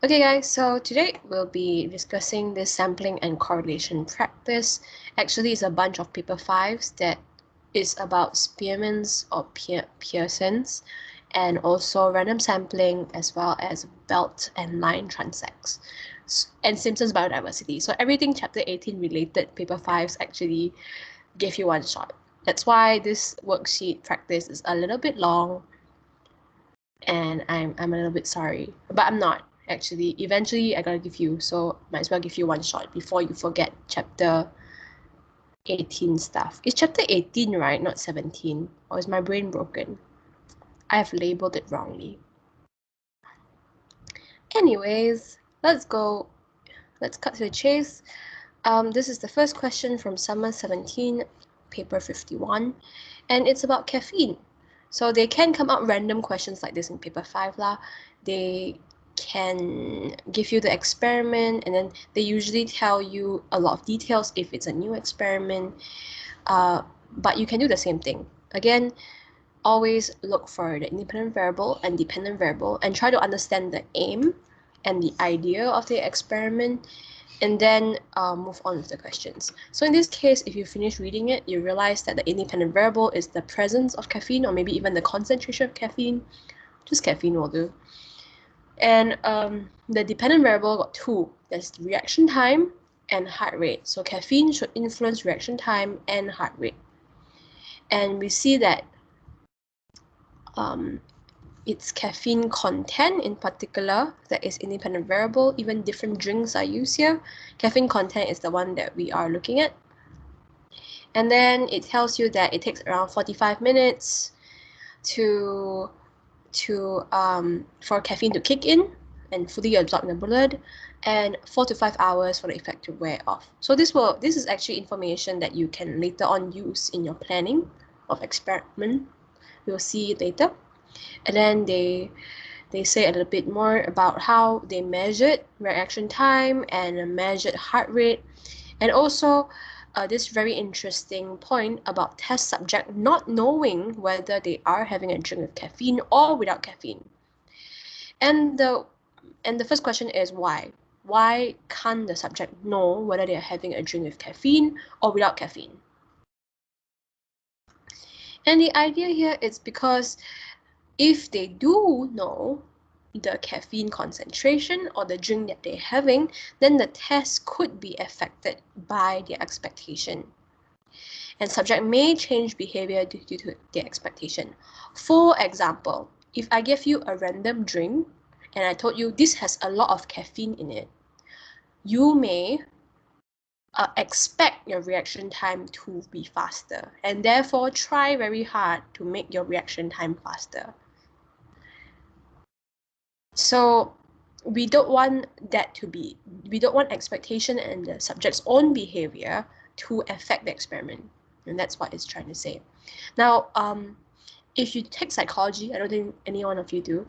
Okay guys, so today we'll be discussing this sampling and correlation practice. Actually, it's a bunch of paper 5s that is about Spearman's or Pearson's, and also random sampling as well as belt and line transects and Simpsons biodiversity. So everything chapter 18 related paper 5s actually gave you one shot. That's why this worksheet practice is a little bit long, and I'm a little bit sorry, but I'm not. Actually, eventually I gotta give you, so might as well give you one shot before you forget chapter 18 stuff. It's chapter 18, right? Not 17. Or is my brain broken? I have labeled it wrongly. Anyways, let's cut to the chase. This is the first question from summer 17, paper 51, and it's about caffeine. So they can come out random questions like this in paper 5 lah. They can give you the experiment, and then they usually tell you a lot of details if it's a new experiment, but you can do the same thing. Again, always look for the independent variable and dependent variable and try to understand the aim and the idea of the experiment, and then move on with the questions. So in this case, if you finish reading it, you realize that the independent variable is the presence of caffeine, or maybe even the concentration of caffeine. Just caffeine will do. And the dependent variable got two. There's reaction time and heart rate. So caffeine should influence reaction time and heart rate. And we see that it's caffeine content in particular that is independent variable. Even different drinks are used here. Caffeine content is the one that we are looking at. And then it tells you that it takes around 45 minutes for caffeine to kick in and fully absorb in the blood, and 4 to 5 hours for the effect to wear off. So this is actually information that you can later on use in your planning of experiment. We'll see it later. And then they say a little bit more about how they measured reaction time and measured heart rate, and also this very interesting point about test subject not knowing whether they are having a drink with caffeine or without caffeine. And the first question is why? Why can't the subject know whether they are having a drink with caffeine or without caffeine? And the idea here is because if they do know the caffeine concentration or the drink that they're having, then the test could be affected by their expectation. And subject may change behavior due to their expectation. For example, if I give you a random drink and I told you this has a lot of caffeine in it, you may expect your reaction time to be faster, and therefore try very hard to make your reaction time faster. So we don't want expectation and the subject's own behavior to affect the experiment. And that's what it's trying to say. Now, if you take psychology, I don't think any one of you do,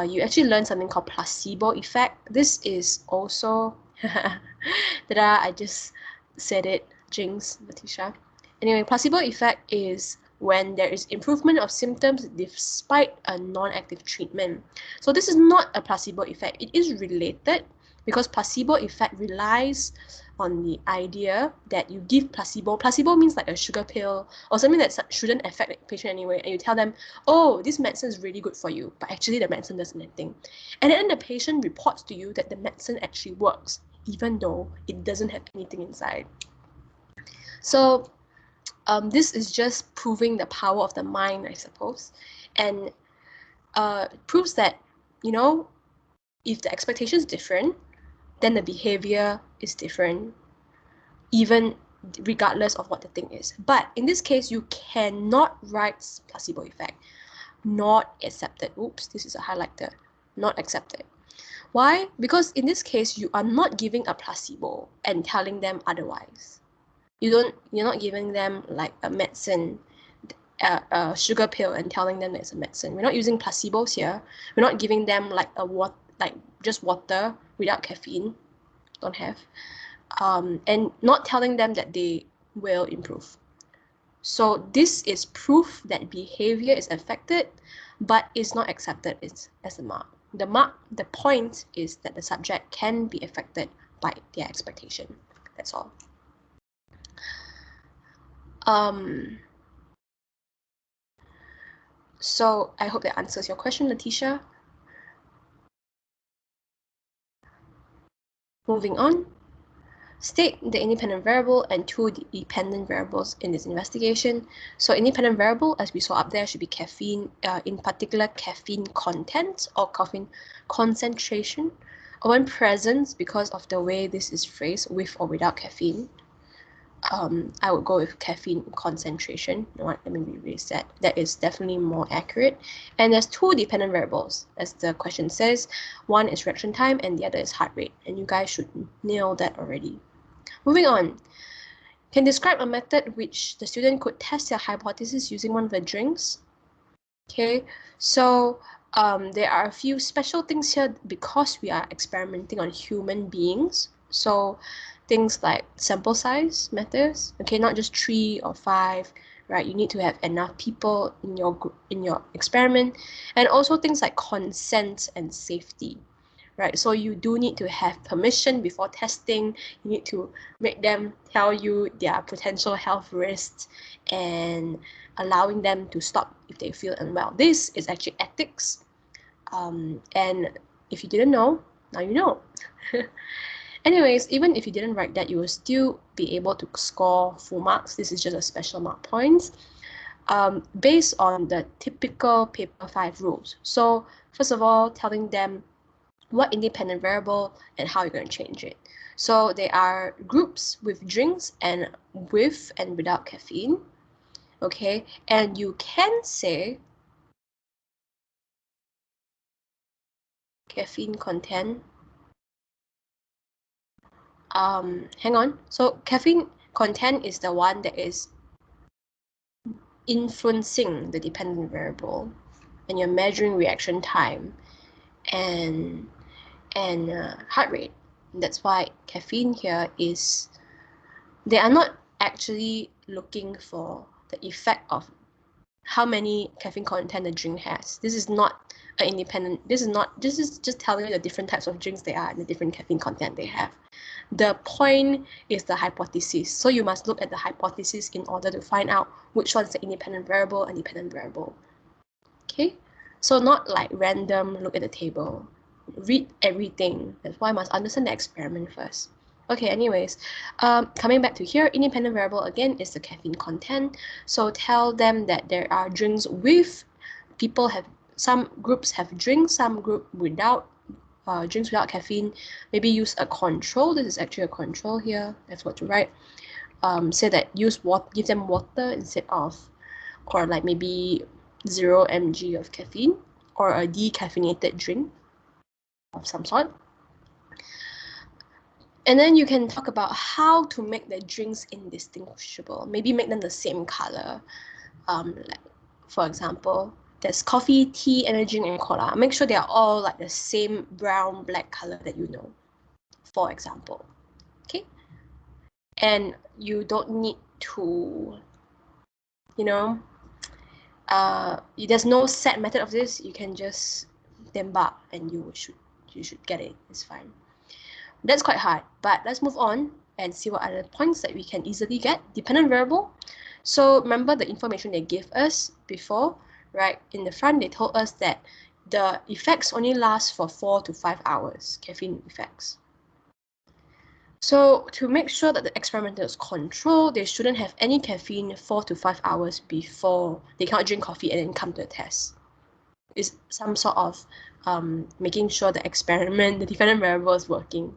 you actually learn something called placebo effect. This is also, ta-da, I just said it, jinx, Letitia. Anyway, placebo effect is when there is improvement of symptoms despite a non-active treatment. So this is not a placebo effect. It is related because placebo effect relies on the idea that you give placebo. Placebo means like a sugar pill or something that shouldn't affect the patient anyway, and you tell them, oh, this medicine is really good for you, but actually the medicine does nothing. And then the patient reports to you that the medicine actually works, even though it doesn't have anything inside. So this is just proving the power of the mind, I suppose, and proves that, you know, if the expectation is different, then the behavior is different, even regardless of what the thing is. But in this case, you cannot write placebo effect. Not accepted. Oops, this is a highlighter. Not accepted. Why? Because in this case, you are not giving a placebo and telling them otherwise. You're not giving them like a medicine, a sugar pill, and telling them that it's a medicine. We're not using placebos here. We're not giving them like just water without caffeine. Don't have. And not telling them that they will improve. So this is proof that behavior is affected, but is not accepted as a mark. The point is that the subject can be affected by their expectation. That's all. So I hope that answers your question, Letitia. Moving on. State the independent variable and two dependent variables in this investigation. So independent variable, as we saw up there, should be caffeine, in particular caffeine content or caffeine concentration, or when present, because of the way this is phrased, with or without caffeine. I would go with caffeine concentration. You know what? Let me rephrase that. That is definitely more accurate. And there's two dependent variables, as the question says. One is reaction time and the other is heart rate. And you guys should nail that already. Moving on. Can describe a method which the student could test their hypothesis using one of the drinks. Okay, so there are a few special things here because we are experimenting on human beings. So things like sample size matters. Okay, not just 3 or 5, right? You need to have enough people in your experiment, and also things like consent and safety. Right, so you do need to have permission before testing. You need to make them tell you their potential health risks and allowing them to stop if they feel unwell. This is actually ethics. And if you didn't know, now you know. Anyways, even if you didn't write that, you will still be able to score full marks. This is just a special mark points based on the typical paper 5 rules. So first of all, telling them what independent variable and how you're going to change it. So there are groups with drinks and with and without caffeine. Okay, and you can say caffeine content. Hang on. So caffeine content is the one that is influencing the dependent variable, and you're measuring reaction time and heart rate. That's why caffeine here is, they are not actually looking for the effect of how many caffeine content the drink has. This is not an independent, this is just telling you the different types of drinks they are and the different caffeine content they have. The point is the hypothesis. So you must look at the hypothesis in order to find out which one's the independent variable and dependent variable. Okay, so not like random look at the table. Read everything. That's why I must understand the experiment first. Okay, anyways, coming back to here, independent variable again is the caffeine content. So tell them that there are drinks with, people have, some groups have drinks, some group without, drinks without caffeine. Maybe use a control. This is actually a control here. That's what to write. Say that use water, give them water instead of, or like maybe 0 mg of caffeine or a decaffeinated drink of some sort. And then you can talk about how to make the drinks indistinguishable. Maybe make them the same color. Like, for example, there's coffee, tea, energy, and cola. Make sure they are all like the same brown, black color that you know, for example. Okay? And you don't need to, you know, there's no set method of this. You can just tembak and you should get it. It's fine. That's quite hard, but let's move on and see what other points that we can easily get. Dependent variable. So remember the information they gave us before, right? In the front, they told us that the effects only last for 4 to 5 hours, caffeine effects. So to make sure that the experimenters control, they shouldn't have any caffeine 4 to 5 hours before. They cannot drink coffee and then come to the test. It's some sort of making sure the experiment, the dependent variable is working.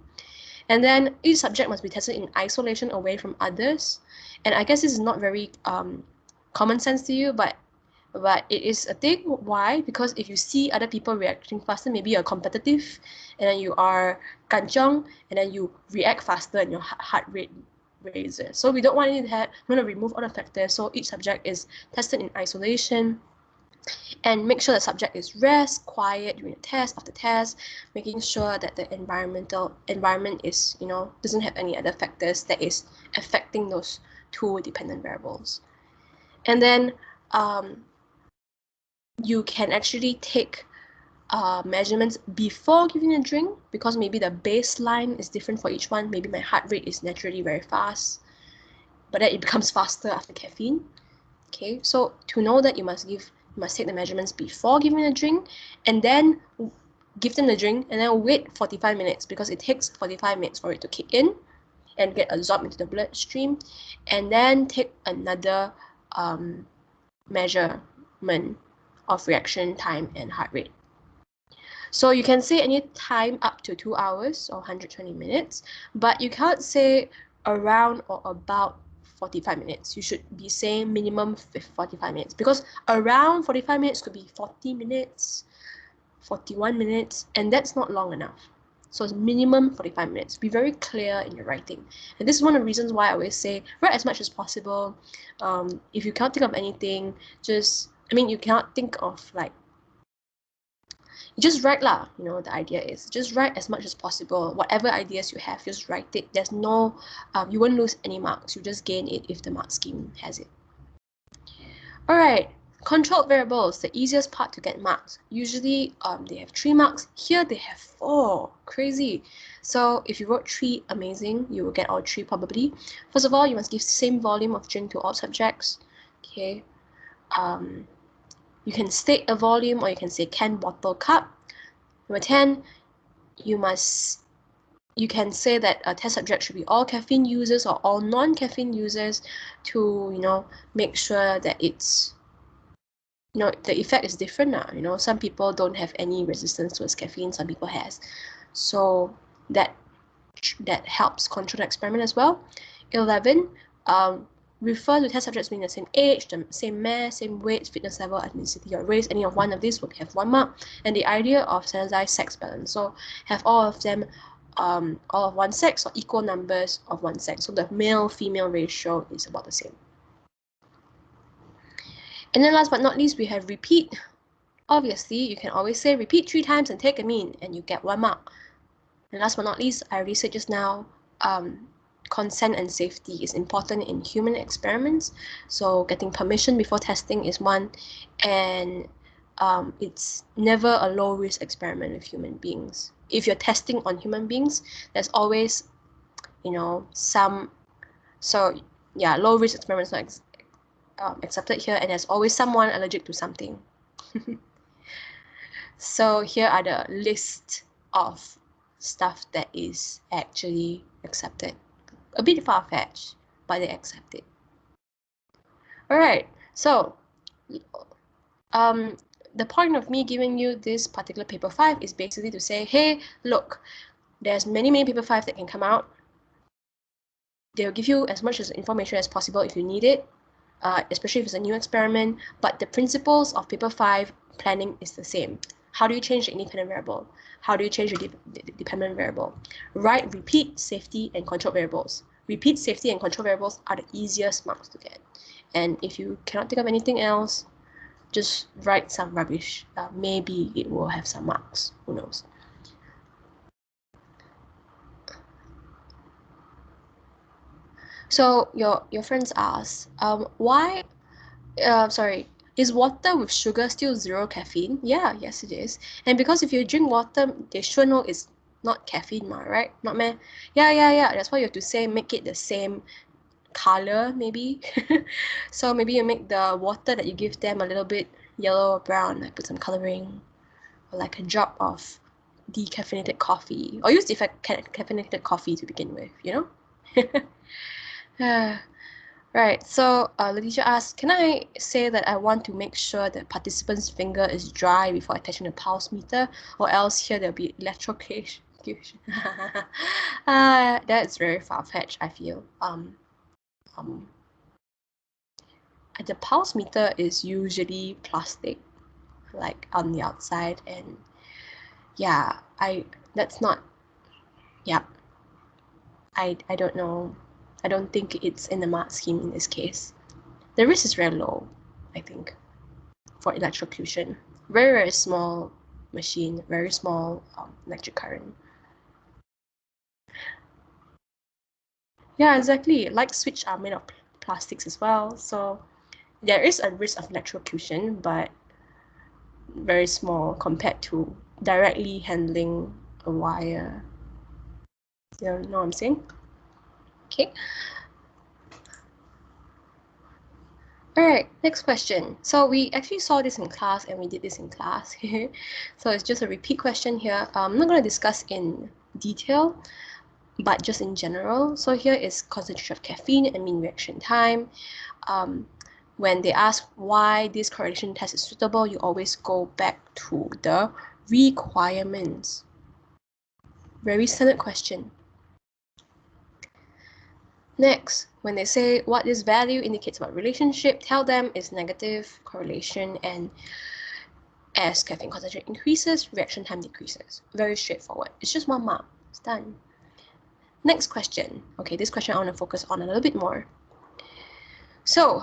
And then each subject must be tested in isolation away from others. And I guess this is not very common sense to you, but it is a thing. Why? Because if you see other people reacting faster, maybe you're competitive, and then you are kanchong, and then you react faster and your heart rate raises. So we don't want any of that. We want to remove all the factors. So each subject is tested in isolation. And make sure the subject is rest, quiet during the test, after test, making sure that the environment is, you know, doesn't have any other factors that is affecting those two dependent variables. And then you can actually take measurements before giving a drink, because maybe the baseline is different for each one. Maybe my heart rate is naturally very fast, but then it becomes faster after caffeine. Okay, so to know that, you must take the measurements before giving a drink, and then give them the drink, and then wait 45 minutes, because it takes 45 minutes for it to kick in and get absorbed into the bloodstream, and then take another measurement of reaction time and heart rate. So you can say any time up to 2 hours or 120 minutes, but you can't say around or about 45 minutes. You should be saying minimum 45 minutes, because around 45 minutes could be 40 minutes, 41 minutes, and that's not long enough. So it's minimum 45 minutes. Be very clear in your writing. And this is one of the reasons why I always say, write as much as possible. If you can't think of anything, you cannot think of like, just write lah. The idea is just write as much as possible. Whatever ideas you have, just write it. There's no, you won't lose any marks. You just gain it if the mark scheme has it. All right, controlled variables, the easiest part to get marks. Usually they have 3 marks. Here they have 4. Crazy. So if you wrote 3, amazing. You will get all 3 probably. First of all, you must give the same volume of drink to all subjects. Okay. You can state a volume, or you can say can, bottle, cup. Number 10, you can say that a test subject should be all caffeine users or all non-caffeine users, to make sure that it's the effect is different now. Some people don't have any resistance towards caffeine, some people has, so that helps control the experiment as well. 11, refer to test subjects being the same age, the same mass, same weight, fitness level, ethnicity, or race. Any of one of these would have 1 mark. And the idea of standardized sex balance, so have all of them all of one sex or equal numbers of one sex, so the male-female ratio is about the same. And then last but not least, we have repeat. Obviously, you can always say repeat 3 times and take a mean, and you get 1 mark. And last but not least, I already said just now, consent and safety is important in human experiments. So getting permission before testing is one, and it's never a low-risk experiment with human beings. If you're testing on human beings, there's always, some. So yeah, low-risk experiments not accepted here, and there's always someone allergic to something. So here are the list of stuff that is actually accepted. A bit far-fetched, but they accept it. All right, so the point of me giving you this particular paper 5 is basically to say, hey, look, there's many paper 5 that can come out. They'll give you as much information as possible if you need it, especially if it's a new experiment, but the principles of paper 5 planning is the same. How do you change the independent variable? How do you change the dependent variable? Write repeat, safety, and control variables. Repeat, safety, and control variables are the easiest marks to get. And if you cannot think of anything else, just write some rubbish. Maybe it will have some marks. Who knows? So your friends ask, why? Sorry. Is water with sugar still 0 caffeine? Yeah, yes it is. And because if you drink water, they sure know it's not caffeine, right? Not meh? Yeah. That's why you have to say make it the same color, maybe. So maybe you make the water that you give them a little bit yellow or brown, like put some coloring, or like a drop of decaffeinated coffee, or use decaffeinated coffee to begin with, Right, so Letitia asks, can I say that I want to make sure the participant's finger is dry before attaching the pulse meter, or else here there'll be electrocution? That's very far-fetched, I feel. The pulse meter is usually plastic, like on the outside, and yeah, that's not, yeah, I don't know. I don't think it's in the mark scheme in this case. The risk is very low, I think, for electrocution. Very small machine, very small electric current. Yeah, exactly. Light switch are made of plastics as well, so there is a risk of electrocution, but very small compared to directly handling a wire. You know what I'm saying? Okay. All right, next question. So we actually saw this in class and we did this in class. So it's just a repeat question here. I'm not going to discuss in detail, but just in general. So here is concentration of caffeine and mean reaction time. When they ask why this correlation test is suitable, you always go back to the requirements. Very standard question. Next, when they say what this value indicates about relationship, tell them it's negative correlation, and as caffeine concentration increases, reaction time decreases. Very straightforward. It's just 1 mark. It's done. Next question. Okay, this question I want to focus on a little bit more. So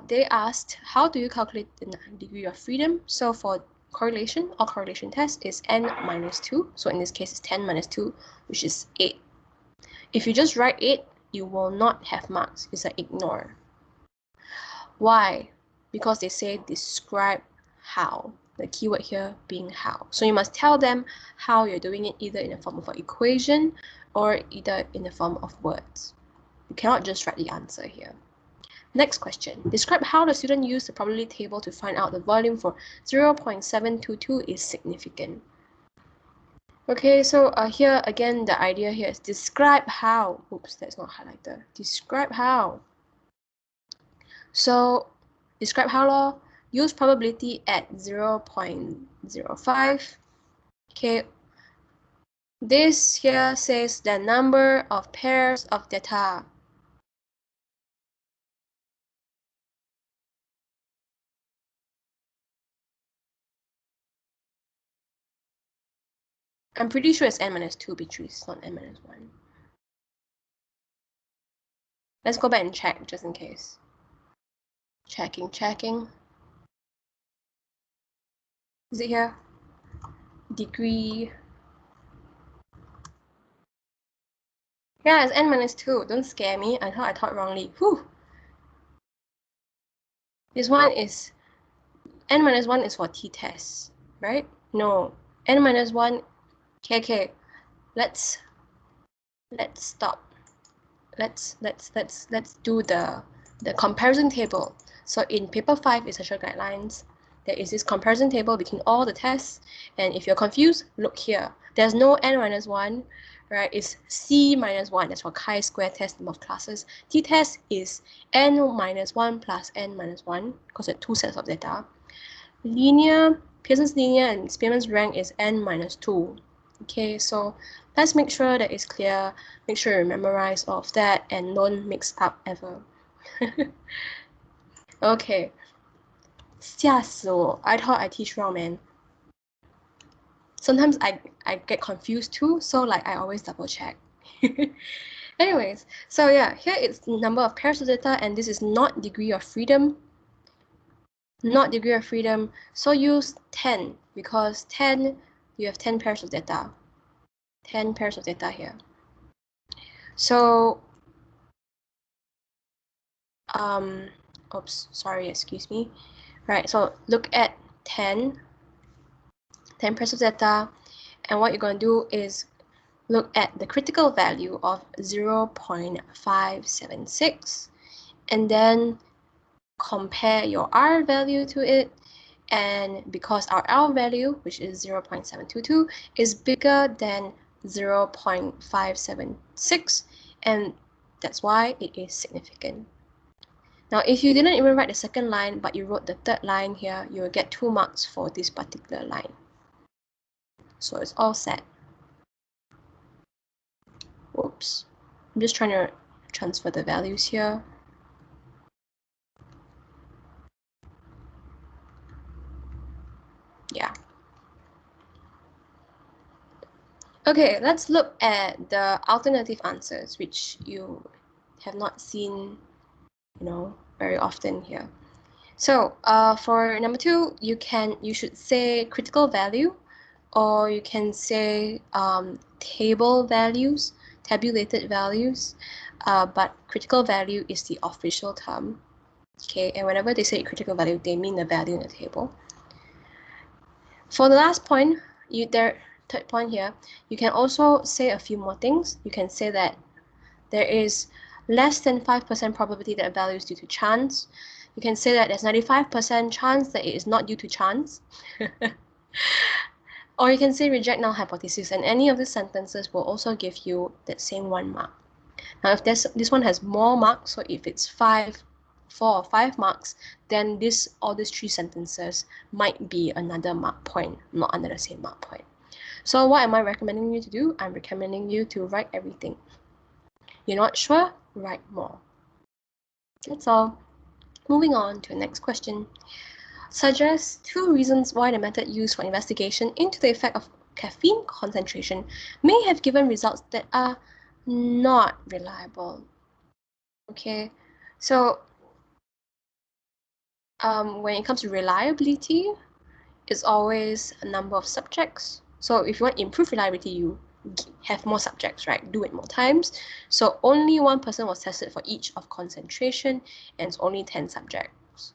they asked, how do you calculate the degree of freedom? So for correlation or correlation test is n minus 2. So in this case, it's 10 minus 2, which is 8. If you just write 8, you will not have marks. It's like ignore. Why? Because they say describe how. The keyword here being how. So you must tell them how you're doing it, either in the form of an equation or either in the form of words. You cannot just write the answer here. Next question. Describe how the student used the probability table to find out the volume for 0.722 is significant. Okay, so here again, the idea here is describe how. Oops, that's not highlighted. Describe how. So describe how law. Use probability at 0.05. Okay. This here says the number of pairs of data. I'm pretty sure it's n minus 2, Beatrice, not n minus 1. Let's go back and check just in case. Checking. Is it here? Degree. Yeah, it's n minus 2. Don't scare me. I thought wrongly. Whew. This one is n minus 1 is for t-test, right? No. N minus 1. Okay. Let's stop. Let's do the comparison table. So in paper 5 essential guidelines, there is this comparison table between all the tests, and if you're confused, look here. There's no n minus 1, right? It's c minus 1. That's for chi-square test number of classes. T-test is n minus 1 plus n minus 1 because there are 2 sets of data. Linear, Pearson's linear and Spearman's rank is n minus 2. Okay, so let's make sure that it's clear. Make sure you memorize all of that and don't mix up ever. Okay. 吓死我. I thought I teach wrong, man. Sometimes I get confused too, so like I always double check. Anyways, so yeah, here is number of pairs of data, and this is not degree of freedom. Not degree of freedom, so use 10 because 10, you have 10 pairs of data. 10 pairs of data here. So, oops, sorry, excuse me. Right, so look at 10 pairs of data, and what you're going to do is look at the critical value of 0.576, and then compare your R value to it, and because our R value, which is 0.722, is bigger than 0.576, and that's why it is significant. Now, if you didn't even write the second line, but you wrote the third line here, you will get 2 marks for this particular line. So it's all set. Whoops. I'm just trying to transfer the values here. Yeah. Okay, let's look at the alternative answers, which you have not seen, very often here. So for number 2, you should say critical value, or you can say table values, tabulated values, but critical value is the official term. Okay, and whenever they say critical value, they mean the value in the table. For the last point, third point here, you can also say a few more things. You can say that there is less than 5% probability that a value is due to chance. You can say that there's 95% chance that it is not due to chance. Or you can say reject null hypothesis, and any of these sentences will also give you that same 1 mark. Now, if this one has more marks, so if it's 4 or 5 marks, then all these 3 sentences might be another mark point, not under the same mark point. So what am I recommending you to do? I'm recommending you to write everything. You're not sure? Write more. That's all. Moving on to the next question. Suggest 2 reasons why the method used for investigation into the effect of caffeine concentration may have given results that are not reliable. Okay, so when it comes to reliability, it's always a number of subjects. So if you want to improve reliability, you have more subjects, right? Do it more times. So only 1 person was tested for each of concentration, and it's only 10 subjects.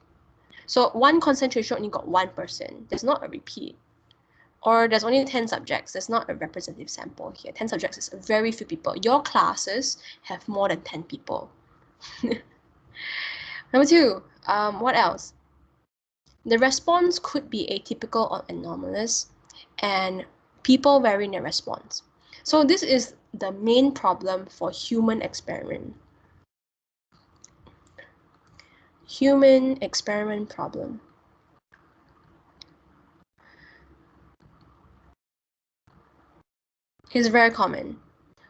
So 1 concentration only got 1 person. There's not a repeat. Or there's only 10 subjects. There's not a representative sample here. 10 subjects is very few people. Your classes have more than 10 people. Number 2, what else? The response could be atypical or anomalous, and people vary in their response. So this is the main problem for human experiment. Human experiment problem. It's very common.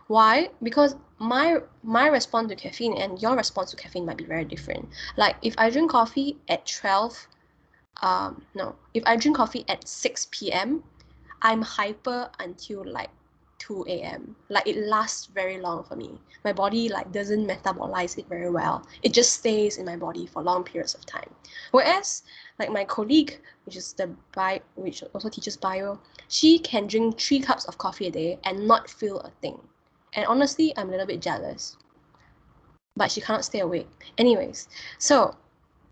Why? Because my response to caffeine and your response to caffeine might be very different. Like if I drink coffee at 12, if I drink coffee at 6 p.m., I'm hyper until like 2 a.m. Like it lasts very long for me. My body like doesn't metabolize it very well. It just stays in my body for long periods of time. Whereas like my colleague, which also teaches bio, she can drink 3 cups of coffee a day and not feel a thing. And honestly, I'm a little bit jealous. But she cannot stay awake. Anyways, so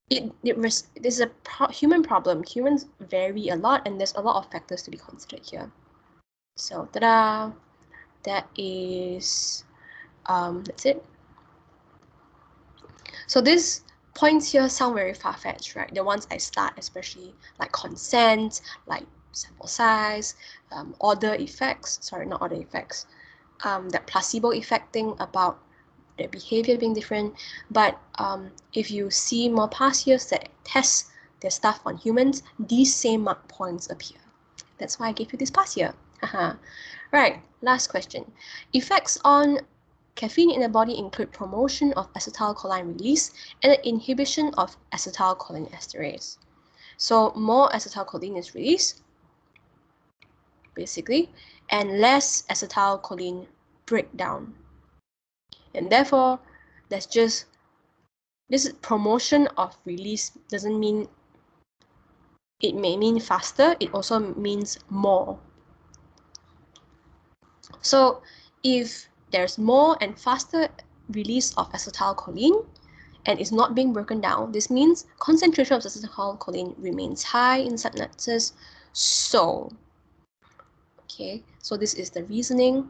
this is a human problem. Humans vary a lot, and there's a lot of factors to be considered here. So, ta-da! That is, that's it. So these points here sound very far-fetched, right? The ones I start, especially like consent, like sample size, order effects. Sorry, not order effects. That placebo effect thing about their behavior being different. But if you see more past years that test their stuff on humans, these same mark points appear. That's why I gave you this past year. Right, last question. Effects on caffeine in the body include promotion of acetylcholine release and the inhibition of acetylcholine esterase. So more acetylcholine is released, basically, and less acetylcholine breakdown. And therefore, this promotion of release doesn't mean, it may mean faster, it also means more. So if there's more and faster release of acetylcholine and is not being broken down, this means concentration of acetylcholine remains high in synapses. So this is the reasoning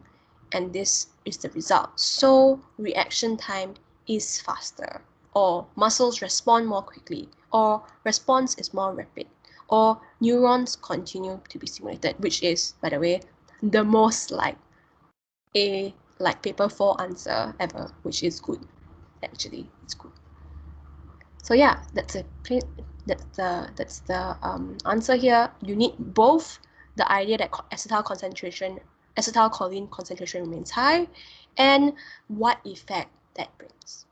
and this is the result. So reaction time is faster, or muscles respond more quickly, or response is more rapid, or neurons continue to be stimulated, which is, by the way, the most like paper 4 answer ever, which is good. Actually, it's good. So yeah, that's the answer here. You need both the idea that acetylcholine concentration remains high, and what effect that brings,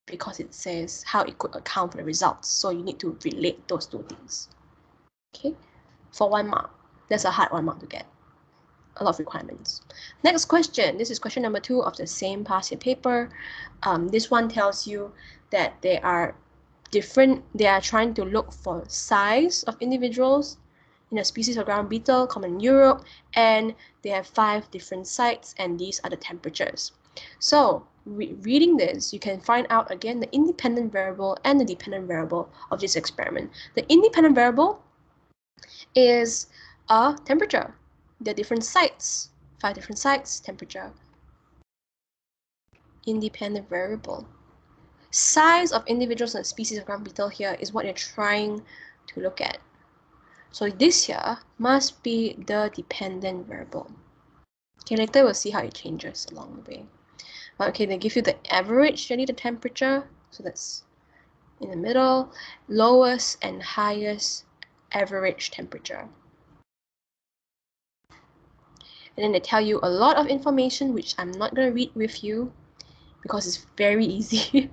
because it says how it could account for the results. So you need to relate those 2 things. Okay, for 1 mark. That's a hard 1 mark to get. A lot of requirements. Next question. This is question number 2 of the same past year paper. This one tells you that they are different. They are trying to look for size of individuals in a species of ground beetle common in Europe, and they have 5 different sites, and these are the temperatures. So reading this, you can find out again the independent variable and the dependent variable of this experiment. The independent variable is a temperature. There are different sites, 5 different sites, temperature. Independent variable. Size of individuals and species of ground beetle here is what you're trying to look at. So this here must be the dependent variable. Okay, later we'll see how it changes along the way. But okay, they give you the average, really the temperature. So that's in the middle, lowest and highest average temperature. And then they tell you a lot of information, which I'm not going to read with you because it's very easy.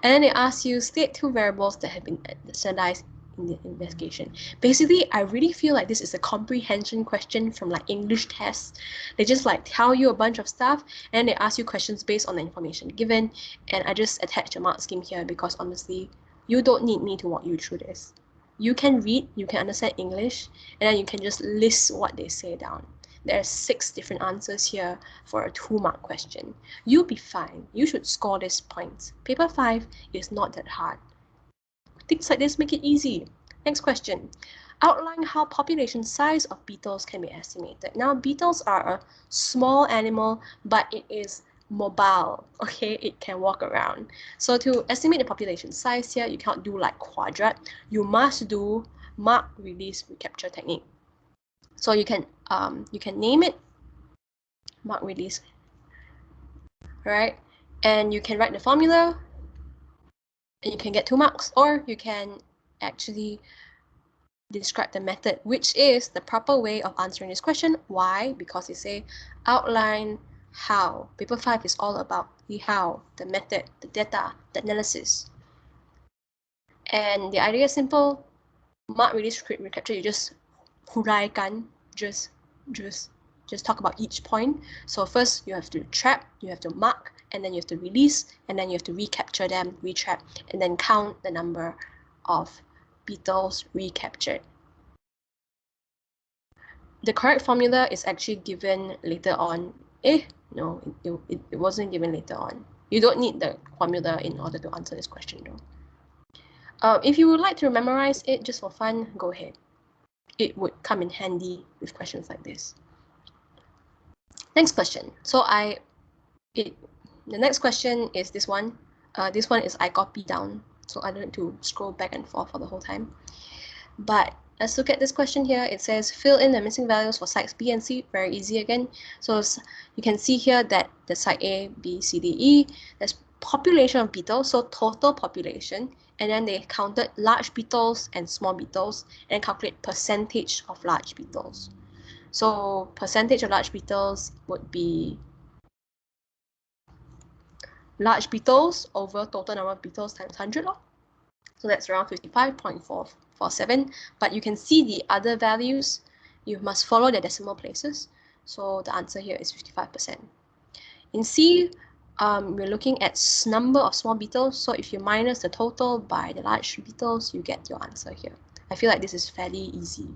And then they ask you state 2 variables that have been standardized in the investigation. Basically, I really feel like this is a comprehension question from like English tests. They just like tell you a bunch of stuff and they ask you questions based on the information given. And I just attached a mark scheme here because honestly, you don't need me to walk you through this. You can read, you can understand English, and then you can just list what they say down. There are 6 different answers here for a 2-mark question. You'll be fine. You should score these points. Paper 5 is not that hard. Things like this make it easy. Next question. Outline how population size of beetles can be estimated. Now, beetles are a small animal, but it is mobile, okay? It can walk around. So to estimate the population size here, you can't do like quadrat. You must do mark, release, recapture technique. So you can name it mark, release, right? And you can write the formula and you can get 2 marks, or you can actually describe the method, which is the proper way of answering this question. Why? Because they say outline how. Paper 5 is all about the how, the method, the data, the analysis. And the idea is simple. Mark, release, recapture, you just huraikan, just talk about each point. So first you have to trap, you have to mark, and then you have to release, and then you have to recapture them, retrap, and then count the number of beetles recaptured. The correct formula is actually given later on. No, it wasn't given later on. You don't need the formula in order to answer this question though. If you would like to memorize it just for fun, go ahead. It would come in handy with questions like this. Next question. So the next question is this one. This one is I copy down, so I don't need to scroll back and forth for the whole time. But let's look at this question here. It says fill in the missing values for sites B and C. Very easy again. So you can see here that the site A, B, C, D, E, there's population of beetles, so total population, and then they counted large beetles and small beetles and calculate percentage of large beetles. So percentage of large beetles would be large beetles over total number of beetles times 100. So that's around 55.447. But you can see the other values. You must follow the decimal places. So the answer here is 55%. In C, we're looking at number of small beetles. So if you minus the total by the large beetles, you get your answer here. I feel like this is fairly easy.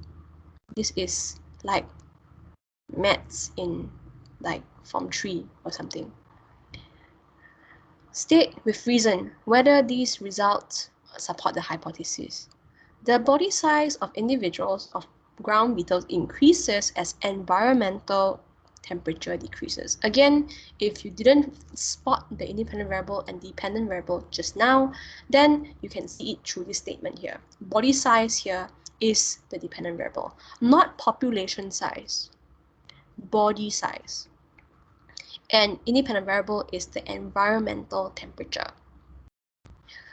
This is like maths in like Form 3 or something. State with reason whether these results support the hypothesis. The body size of individuals of ground beetles increases as environmental temperature decreases. Again, if you didn't spot the independent variable and dependent variable just now, then you can see it through this statement here. Body size here is the dependent variable, not population size, body size. And independent variable is the environmental temperature.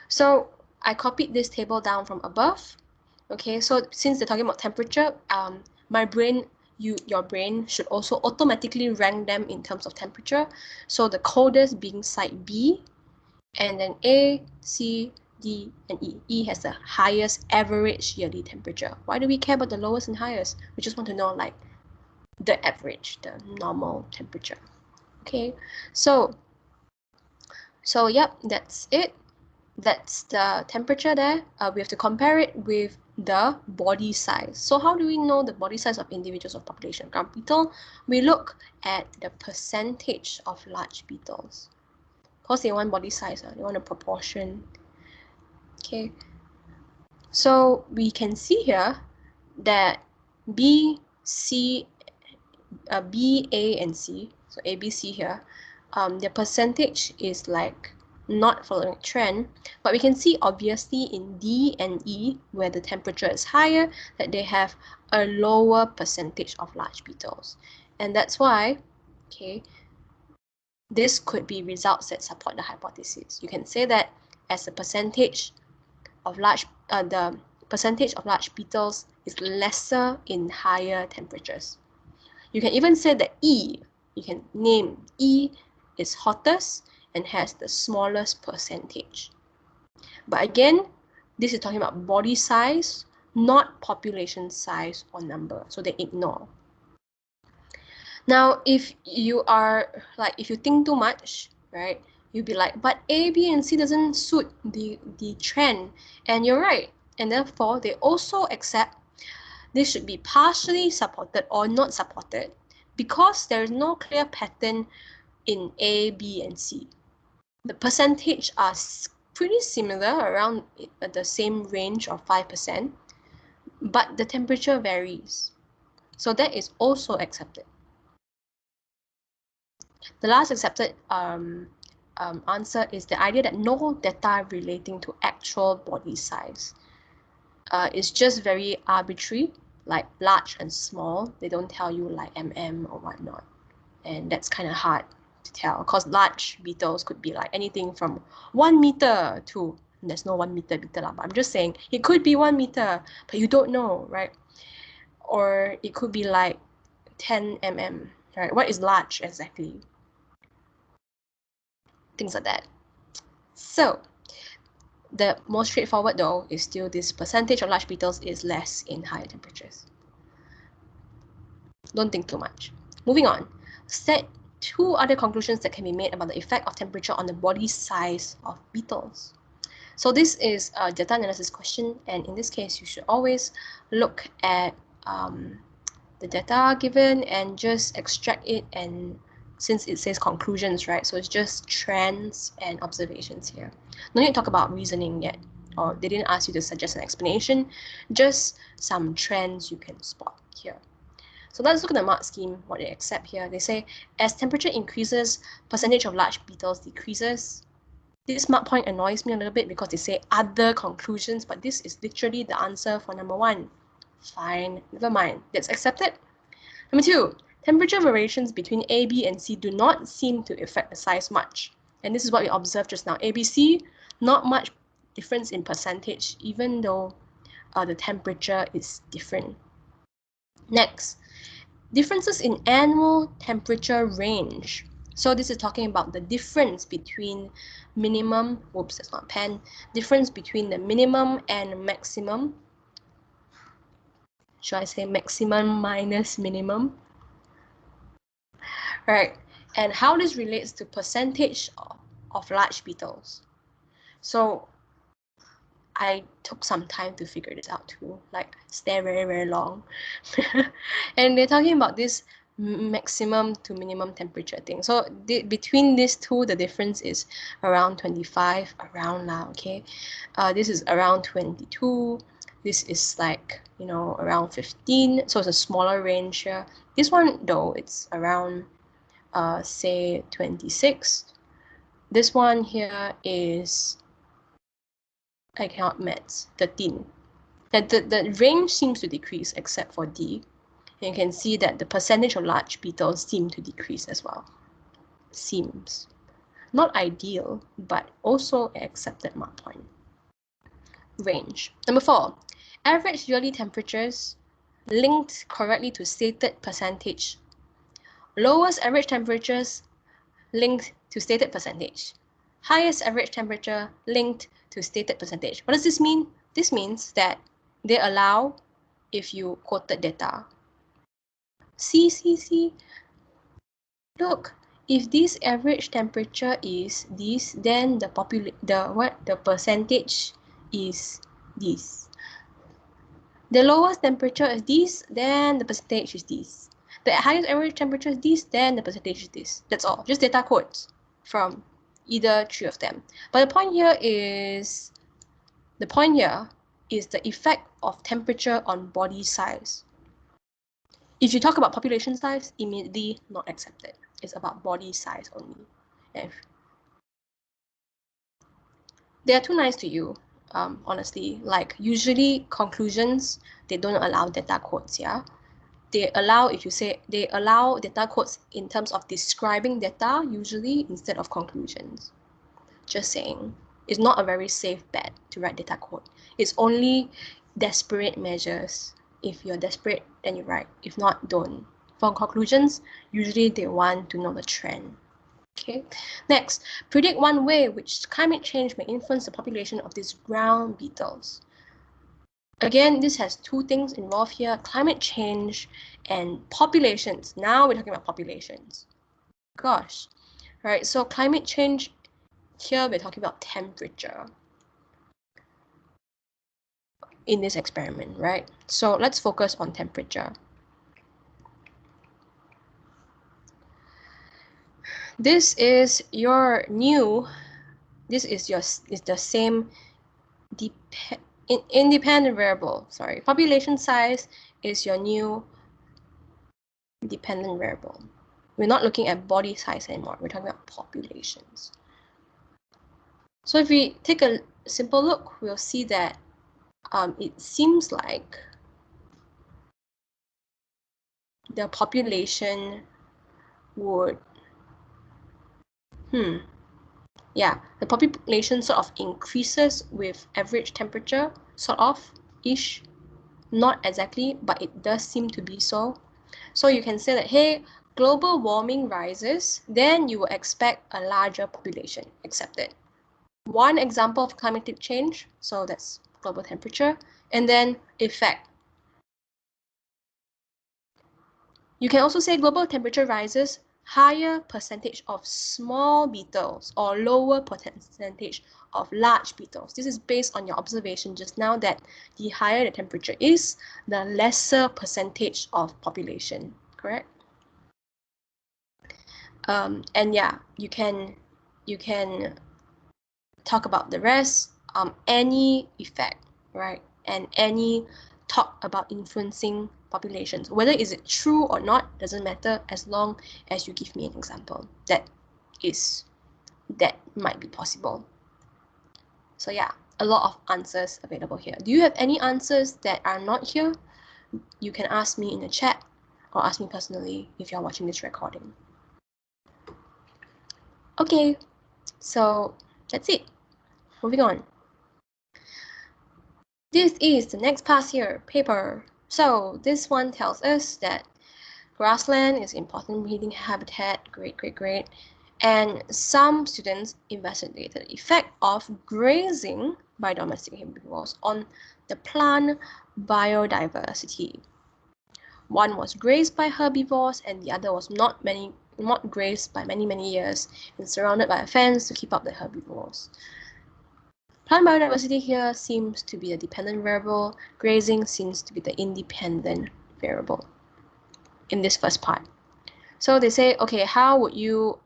So I copied this table down from above. Okay, so since they're talking about temperature, your brain should also automatically rank them in terms of temperature. So the coldest being site B, and then A, C, D, and E. E has the highest average yearly temperature. Why do we care about the lowest and highest? We just want to know like the average, the normal temperature. Okay, so yep, that's it. That's the temperature there. We have to compare it with the body size. So how do we know the body size of individuals of population ground beetle? We look at the percentage of large beetles. Because they want body size, they want a proportion. Okay. So we can see here that B, C, B, A, and C, so A, B, C here, their percentage is like not following a trend, but we can see obviously in D and E, where the temperature is higher, that they have a lower percentage of large beetles. And that's why, okay, this could be results that support the hypothesis. You can say that as a percentage of large, the percentage of large beetles is lesser in higher temperatures. You can even say that E, you can name E is hottest and has the smallest percentage. But again, this is talking about body size, not population size or number, so they ignore. Now, if you are like, if you think too much, right, you'll be like, but A, B, and C doesn't suit the trend, and you're right, and therefore they also accept this should be partially supported or not supported because there is no clear pattern in A, B, and C. The percentage are pretty similar, around the same range of 5%, but the temperature varies. So that is also accepted. The last accepted answer is the idea that no data relating to actual body size. It's just very arbitrary, like large and small. They don't tell you like mm or whatnot. And that's kind of hard to tell because large beetles could be like anything from 1 meter to, there's no 1 meter beetle, but I'm just saying it could be 1 meter, but you don't know, right? Or it could be like 10 mm, right? What is large exactly? Things like that. So the most straightforward though is still this percentage of large beetles is less in higher temperatures. Don't think too much. Moving on. Set 2 other conclusions that can be made about the effect of temperature on the body size of beetles. So this is a data analysis question, and in this case, you should always look at the data given and just extract it, and since it says conclusions, right? So it's just trends and observations here. No need to talk about reasoning yet, or they didn't ask you to suggest an explanation, just some trends you can spot here. So let's look at the mark scheme, what they accept here. They say, as temperature increases, percentage of large beetles decreases. This mark point annoys me a little bit because they say other conclusions, but this is literally the answer for number 1. Fine, never mind. That's accepted. Number 2, temperature variations between A, B, and C do not seem to affect the size much. And this is what we observed just now. A, B, C, not much difference in percentage, even though the temperature is different. Next, differences in annual temperature range. So this is talking about the difference between minimum, whoops, that's not pen, difference between the minimum and maximum. Should I say maximum minus minimum? Right, and how this relates to percentage of large beetles. So I took some time to figure this out too, like stare very, very long. And they're talking about this maximum to minimum temperature thing. So between these two, the difference is around 25, around now, okay? This is around 22. This is like, you know, around 15. So it's a smaller range here. This one though, it's around, say 26. This one here is, I cannot maths, 13. The range seems to decrease except for D. And you can see that the percentage of large beetles seem to decrease as well. Seems. Not ideal, but also an accepted mark point. Range. Number 4, average yearly temperatures linked correctly to stated percentage. Lowest average temperatures linked to stated percentage. Highest average temperature linked to stated percentage. What does this mean? This means that they allow if you quoted data. See. Look, if this average temperature is this, then the percentage is this. The lowest temperature is this, then the percentage is this. The highest average temperature is this, then the percentage is this. That's all. Just data codes from either three of them. But the point here is the effect of temperature on body size. If you talk about population size, immediately not accepted. It's about body size only. If they are too nice to you, honestly. Like usually conclusions, they don't allow data codes, yeah? They allow data codes in terms of describing data usually instead of conclusions. Just saying. It's not a very safe bet to write data code. It's only desperate measures. If you're desperate, then you write. If not, don't. For conclusions, usually they want to know the trend. Okay. Next, predict one way which climate change may influence the population of these ground beetles. Again, this has two things involved here, climate change and populations. Now we're talking about populations. Gosh. All right, so climate change, here we're talking about temperature in this experiment, right? So let's focus on temperature. This is your new, this is the same independent variable. Sorry, population size is your new dependent variable. We're not looking at body size anymore. We're talking about populations. So if we take a simple look, we'll see that it seems like the population would, yeah, the population sort of increases with average temperature, sort of, ish. Not exactly, but it does seem to be so. So you can say that, hey, global warming rises, then you will expect a larger population, accepted. One example of climatic change, so that's global temperature, and then effect. You can also say global temperature rises, higher percentage of small beetles or lower percentage of large beetles. This is based on your observation just now that the higher the temperature is, the lesser percentage of population, correct? And yeah, you can talk about the rest, any effect, right? And any talk about influencing populations. Whether is it true or not doesn't matter as long as you give me an example that might be possible. So yeah, a lot of answers available here. Do you have any answers that are not here? You can ask me in the chat or ask me personally if you're watching this recording. Okay, so that's it. Moving on. This is the next past year paper. So this one tells us that grassland is important breeding habitat, great. And some students investigated the effect of grazing by domestic herbivores on the plant biodiversity. One was grazed by herbivores and the other was not grazed by many years and surrounded by a fence to keep out the herbivores. Plant biodiversity here seems to be a dependent variable. Grazing seems to be the independent variable in this first part. So they say, okay, how would you,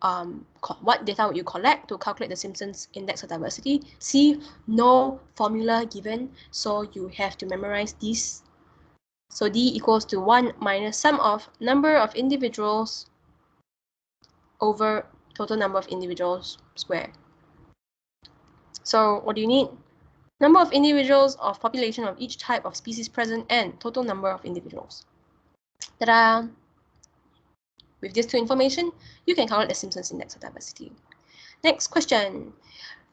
what data would you collect to calculate the Simpsons index of diversity? See, no formula given, so you have to memorize this. So D equals to 1 minus sum of number of individuals over total number of individuals squared. So what do you need? Number of individuals of population of each type of species present and total number of individuals. Ta-da! With these two information, you can calculate the Simpsons index of diversity. Next question.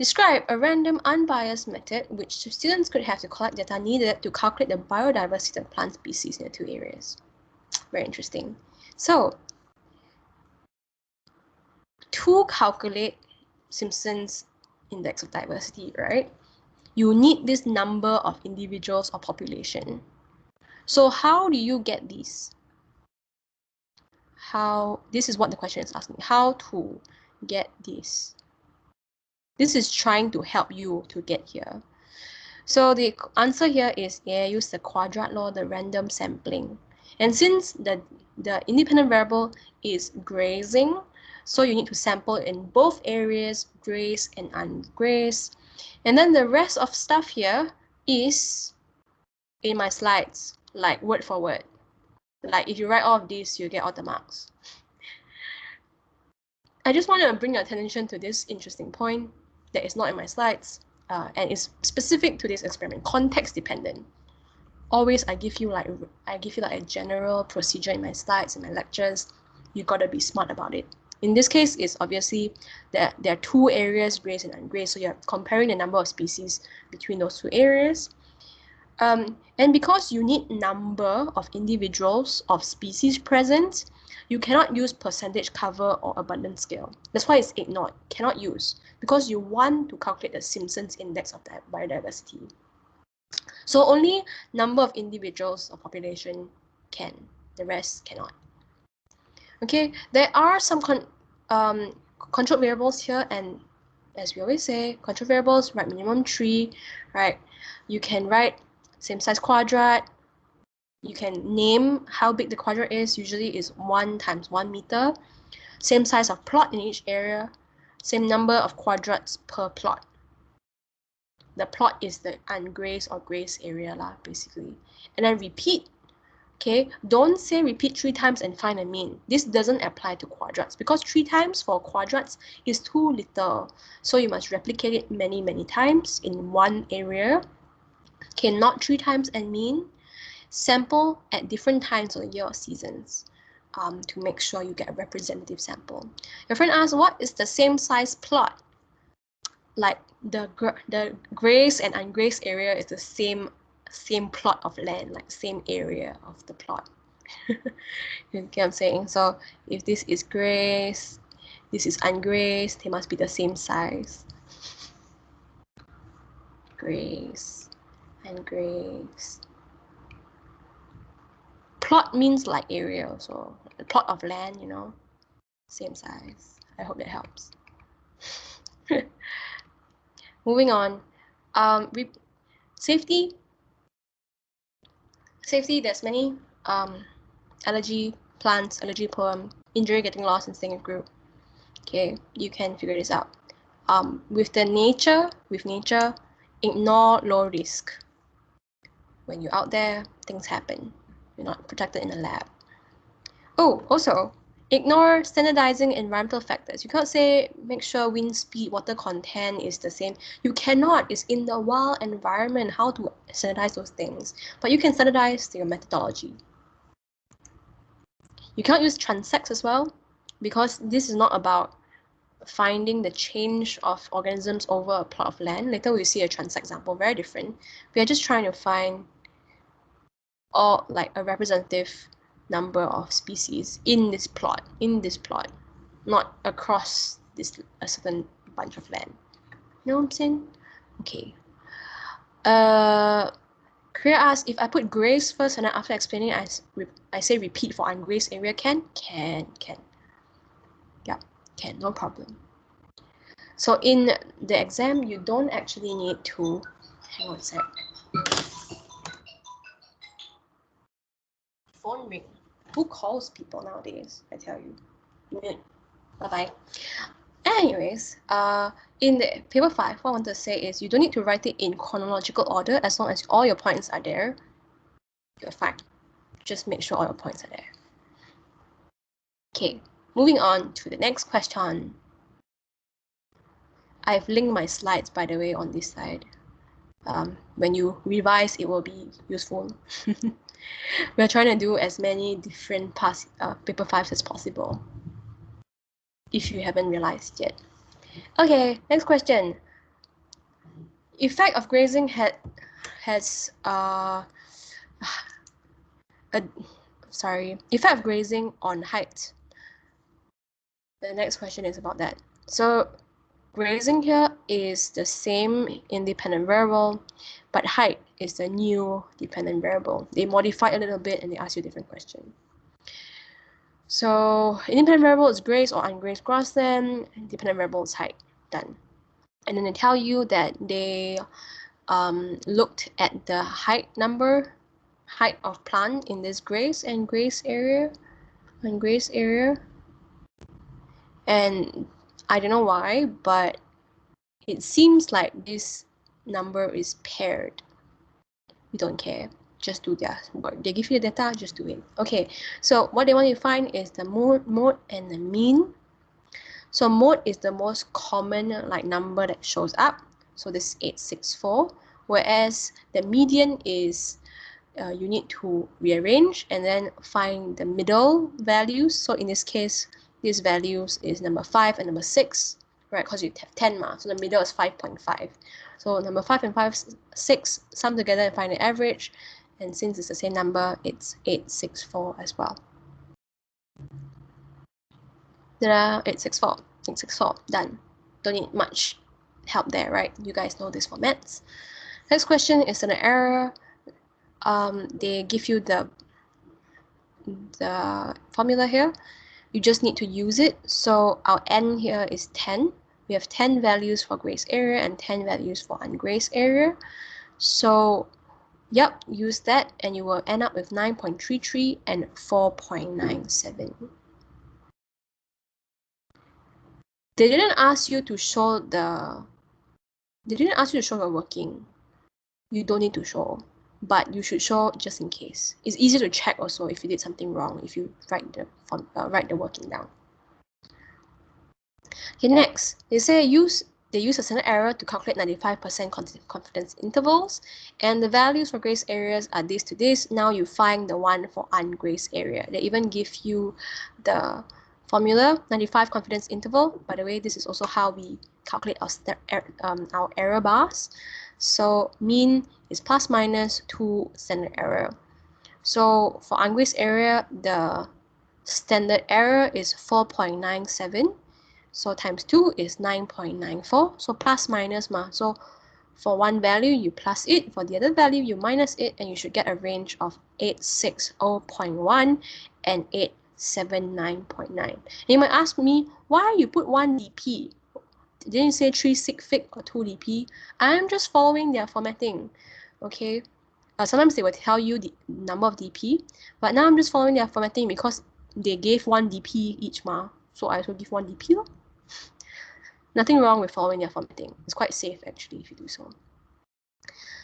Describe a random unbiased method which students could have to collect data needed to calculate the biodiversity of plant species in the two areas. Very interesting. So, to calculate Simpsons index of diversity, right? You need this number of individuals or population. So how do you get these? This is what the question is asking. How to get this? This is trying to help you to get here. So the answer here is, yeah, use the quadrat law, the random sampling. And since the independent variable is grazing, so you need to sample in both areas, graze and ungraze. And then the rest of stuff here is in my slides, like word for word. Like if you write all of these, you get all the marks. I just want to bring your attention to this interesting point that is not in my slides, and is specific to this experiment, context dependent. Always I give you like a general procedure in my slides, in my lectures. You gotta be smart about it. In this case, it's obviously that there are two areas, grazed and ungrazed, so you're comparing the number of species between those two areas. And because you need number of individuals of species present, you cannot use percentage cover or abundance scale. That's why it's ignored, cannot use, because you want to calculate the Simpsons index of biodiversity. So only number of individuals or population can, the rest cannot. Okay, there are some control variables here, and as we always say, control variables, write minimum 3, right? You can write same size quadrat. You can name how big the quadrat is. Usually is 1 times 1 meter. Same size of plot in each area. Same number of quadrats per plot. The plot is the ungrazed or grazed area lah, basically. And then repeat. Okay, don't say repeat 3 times and find a mean. This doesn't apply to quadrats because 3 times for quadrats is too little. So you must replicate it many, many times in one area. Okay, not 3 times and mean. Sample at different times of the year or seasons to make sure you get a representative sample. Your friend asks, what is the same size plot? Like the grazed and ungrazed area is the same plot of land, like same area of the plot. You get what I'm saying? So if this is grazed, this is ungrazed, they must be the same size. Grazed and grazed. Plot means like area, so the plot of land, you know, same size. I hope that helps. Moving on, safety. Safety, there's many allergy, plants, allergy poem, injury, getting lost, and staying in group. Okay, you can figure this out. With nature, ignore low risk. When you're out there, things happen. You're not protected in a lab. Oh, also, ignore standardizing environmental factors. You can't say make sure wind speed, water content is the same. You cannot. It's in the wild environment how to standardize those things. But you can standardize your methodology. You cannot use transects as well, because this is not about finding the change of organisms over a plot of land. Later we'll see a transect example, very different. We are just trying to find like a representative number of species in this plot, not across a certain bunch of land. You know what I'm saying? Okay. Korea asks, if I put graze first and then after explaining, I say repeat for ungrazed area, can? Can. Yeah, can, no problem. So in the exam, you don't actually need to, hang on a sec. Phone ring. Who calls people nowadays? I tell you. Bye-bye. Anyways, in the paper 5, what I want to say is you don't need to write it in chronological order. As long as all your points are there, you're fine. Just make sure all your points are there. Okay, moving on to the next question. I've linked my slides, by the way, on this side. When you revise, it will be useful. We're trying to do as many different paper 5s as possible, if you haven't realized yet. Okay, next question. Effect of grazing effect of grazing on height. The next question is about that. So grazing here is the same independent variable, but height is the new dependent variable. They modify a little bit and they ask you a different question. So independent variable is grazed or ungrazed grassland, dependent variable is height. Done. And then they tell you that they looked at the height of plant in this graze area, and I don't know why, but it seems like this number is paired. We don't care, just do their work. They give you the data, just do it. Okay, so what they want you to find is the mode and the mean. So mode is the most common number that shows up. So this is 864, whereas the median is you need to rearrange and then find the middle values. So in this case, these values is number 5 and number 6, right? Because you have 10 so the middle is 5.5. So number 5 and 6 sum together and find the average. And since it's the same number, it's 864 as well. 864, done. Don't need much help there, right? You guys know this for maths. Next question is an error. They give you the formula here. You just need to use it. So our n here is 10. We have 10 values for grazed area and 10 values for ungrazed area. So yep, use that and you will end up with 9.33 and 4.97. They didn't ask you to show the working. You don't need to show, but you should show just in case. It's easier to check also if you did something wrong if you write the working down. Okay, next they say they use a standard error to calculate 95% confidence intervals, and the values for grazed areas are this to this. Now you find the one for ungrazed area. They even give you the formula, 95 confidence interval. By the way, this is also how we calculate our error bars. So mean is plus minus 2 standard error. So for ungrazed area, the standard error is 4.97. So times 2 is 9.94. So plus minus so for one value you plus it, for the other value you minus it, and you should get a range of 860.1 and 879.9. You might ask me, why you put 1 dp? Didn't you say 3 sig fig or 2 dp? I'm just following their formatting. Okay, sometimes they will tell you the number of dp, but now I'm just following their formatting because they gave 1 dp each so I also give 1 dp. Nothing wrong with following their formatting. It's quite safe actually if you do so.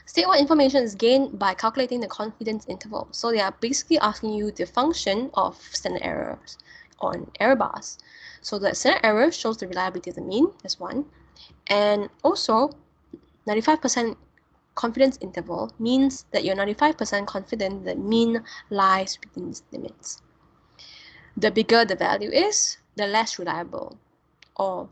State what information is gained by calculating the confidence interval. So they are basically asking you the function of standard errors on error bars. So the standard error shows the reliability of the mean, that's one. And also 95% confidence interval means that you're 95% confident the mean lies within these limits. The bigger the value is, the less reliable. Or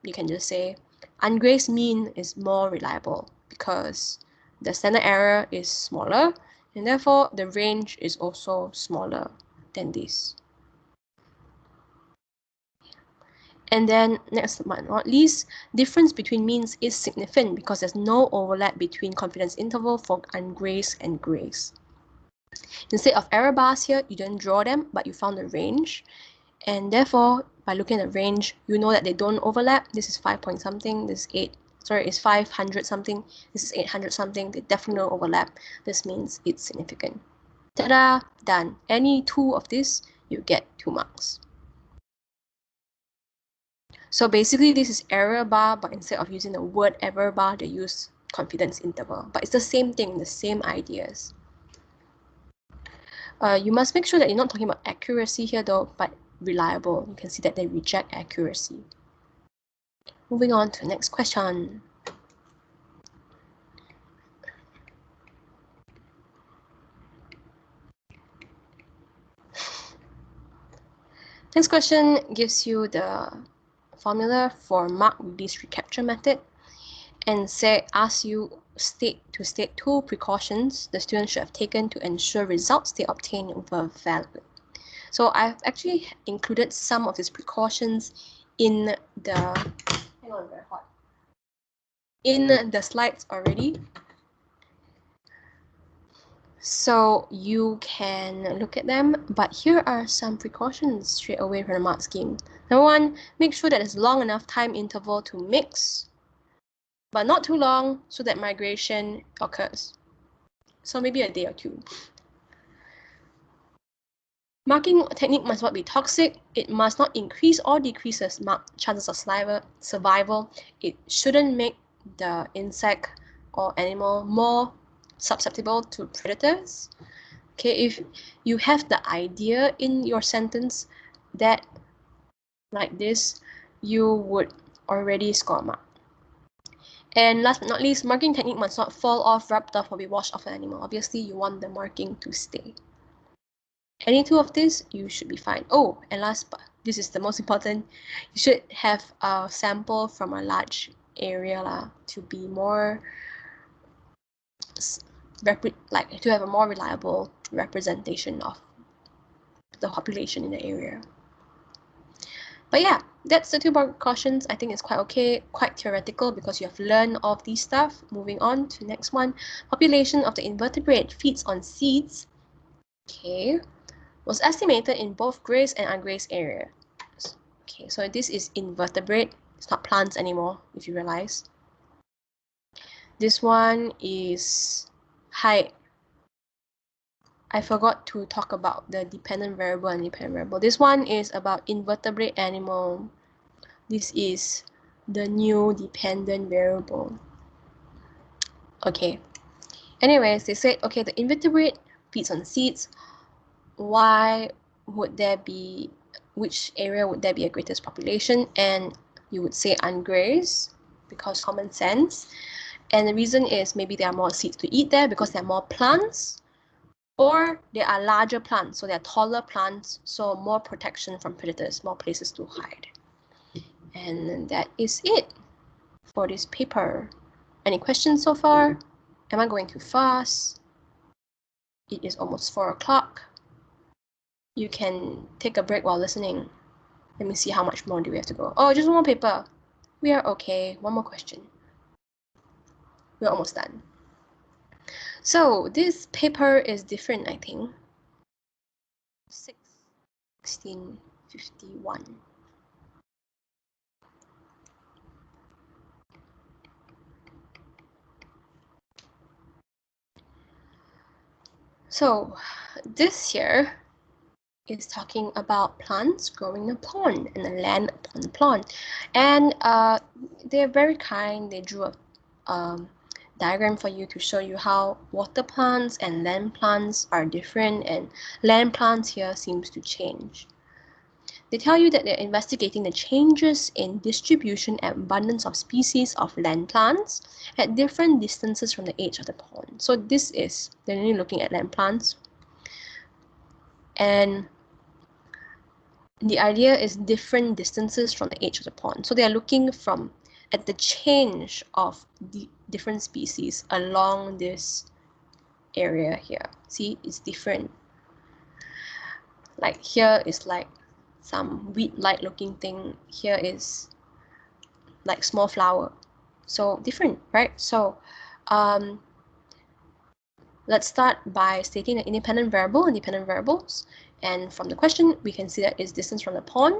you can just say ungrazed mean is more reliable because the standard error is smaller and therefore the range is also smaller than this. And then next but not least, difference between means is significant because there's no overlap between confidence interval for ungrazed and grazed. Instead of error bars here, you don't draw them, but you found the range. And therefore, by looking at the range, you know that they don't overlap. This is 5 point something, this is it's 500 something, this is 800 something. They definitely don't overlap. This means it's significant. Ta-da! Done. Any two of this, you get 2 marks. So basically, this is error bar, but instead of using the word error bar, they use confidence interval. But it's the same thing, the same ideas. You must make sure that you're not talking about accuracy here though, but reliable. You can see that they reject accuracy. Moving on to the next question. Next question gives you the formula for mark release recapture method and asks you state 2 precautions the student should have taken to ensure results they obtain were valid. So I've actually included some of these precautions in the hang on, very hot. In the slides already. So you can look at them, but here are some precautions straight away from the mark scheme. Number 1, make sure that there's long enough time interval to mix. but not too long so that migration occurs. So maybe a day or two. Marking technique must not be toxic. It must not increase or decrease the chances of survival. It shouldn't make the insect or animal more susceptible to predators. Okay, if you have the idea in your sentence that like this, you would already score a mark. And last but not least, marking technique must not fall off, rubbed off, or be washed off an animal. Obviously, you want the marking to stay. Any two of these, you should be fine. Oh, and last, but this is the most important, you should have a sample from a large area to be more, to have a more reliable representation of the population in the area. But yeah, that's the two precautions. I think it's quite okay, quite theoretical because you have learned all of these stuff. Moving on to next one. Population of the invertebrate feeds on seeds. Okay. Was estimated in both grazed and ungrazed areas. Okay, so this is invertebrate. It's not plants anymore, if you realize. This one is height. I forgot to talk about the dependent variable and independent variable. This one is about invertebrate animal. This is the new dependent variable. Okay. Anyways, they said, okay, the invertebrate feeds on seeds. Why would there be, which area would there be a greatest population? And you would say ungrazed because common sense. And the reason is maybe there are more seeds to eat there because there are more plants, or there are larger plants, so there are taller plants, so more protection from predators, more places to hide. And that is it for this paper. Any questions so far? Am I going too fast? It is almost 4 o'clock. You can take a break while listening. Let me see how much more do we have to go. Oh, just one more paper. We are okay. One more question. We're almost done. So this paper is different, I think. 1651. So this here is talking about plants growing in a pond and the land upon the pond. And they're very kind. They drew a diagram for you to show you how water plants and land plants are different, and land plants here seems to change. They tell you that they're investigating the changes in distribution and abundance of species of land plants at different distances from the edge of the pond. So this is, they're only looking at land plants. And the idea is different distances from the edge of the pond. So they are looking at the change of the different species along this area here. See, it's different. Like here is like some weed-like looking thing. Here is like small flower. So different, right? So let's start by stating the independent variable and dependent variables. And from the question, we can see that it's distance from the pond.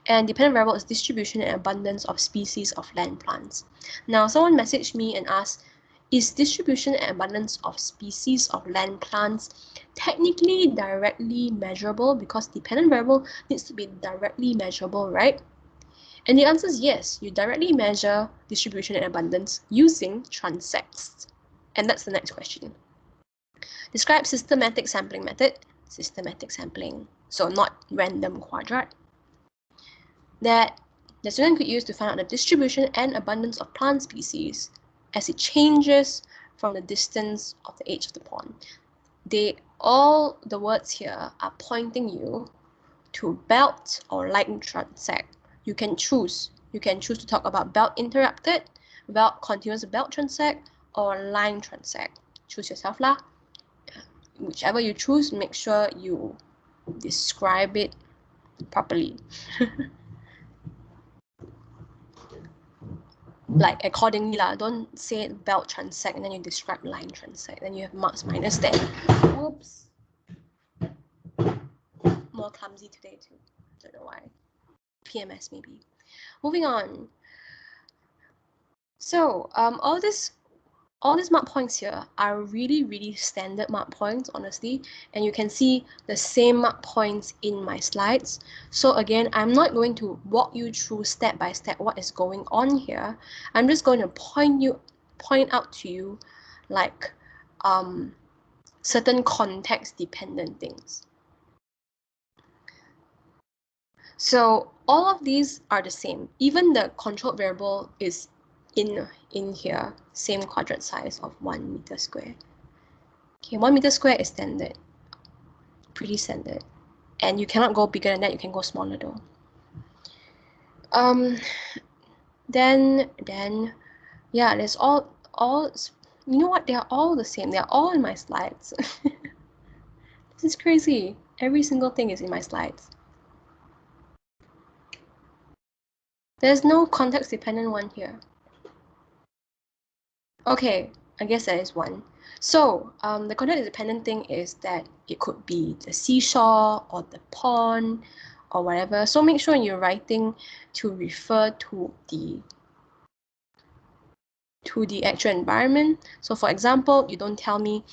And dependent variable is distribution and abundance of species of land plants. Now, someone messaged me and asked, is distribution and abundance of species of land plants technically directly measurable? Because dependent variable needs to be directly measurable, right? And the answer is yes, you directly measure distribution and abundance using transects. And that's the next question. Describe systematic sampling method. Systematic sampling, so not random quadrat, that the student could use to find out the distribution and abundance of plant species as it changes from the distance of the edge of the pond. All the words here are pointing you to belt or line transect. You can choose. You can choose to talk about belt interrupted, belt continuous belt transect, or line transect. Choose yourself lah. Whichever you choose, make sure you describe it properly. Like accordingly lah. Don't say belt transect and then you describe line transect. Then you have marks minus there. Oops. More clumsy today too. Don't know why. PMS maybe. Moving on. So all these mark points here are really standard mark points, honestly, and you can see the same mark points in my slides. So again, I'm not going to walk you through step by step what is going on here. I'm just going to point out to you like certain context dependent things. So all of these are the same. Even the controlled variable is in here, same quadrat size of 1 meter square. Okay, 1 meter square is standard, pretty standard, and you cannot go bigger than that. You can go smaller though. Then yeah, there's all you know what? They are all the same. They are all in my slides. This is crazy. Every single thing is in my slides. There's no context dependent one here. Okay, I guess there is one. So the context dependent thing is that it could be the seashore or the pond or whatever. So make sure you're writing to refer to the actual environment. So for example, you don't tell me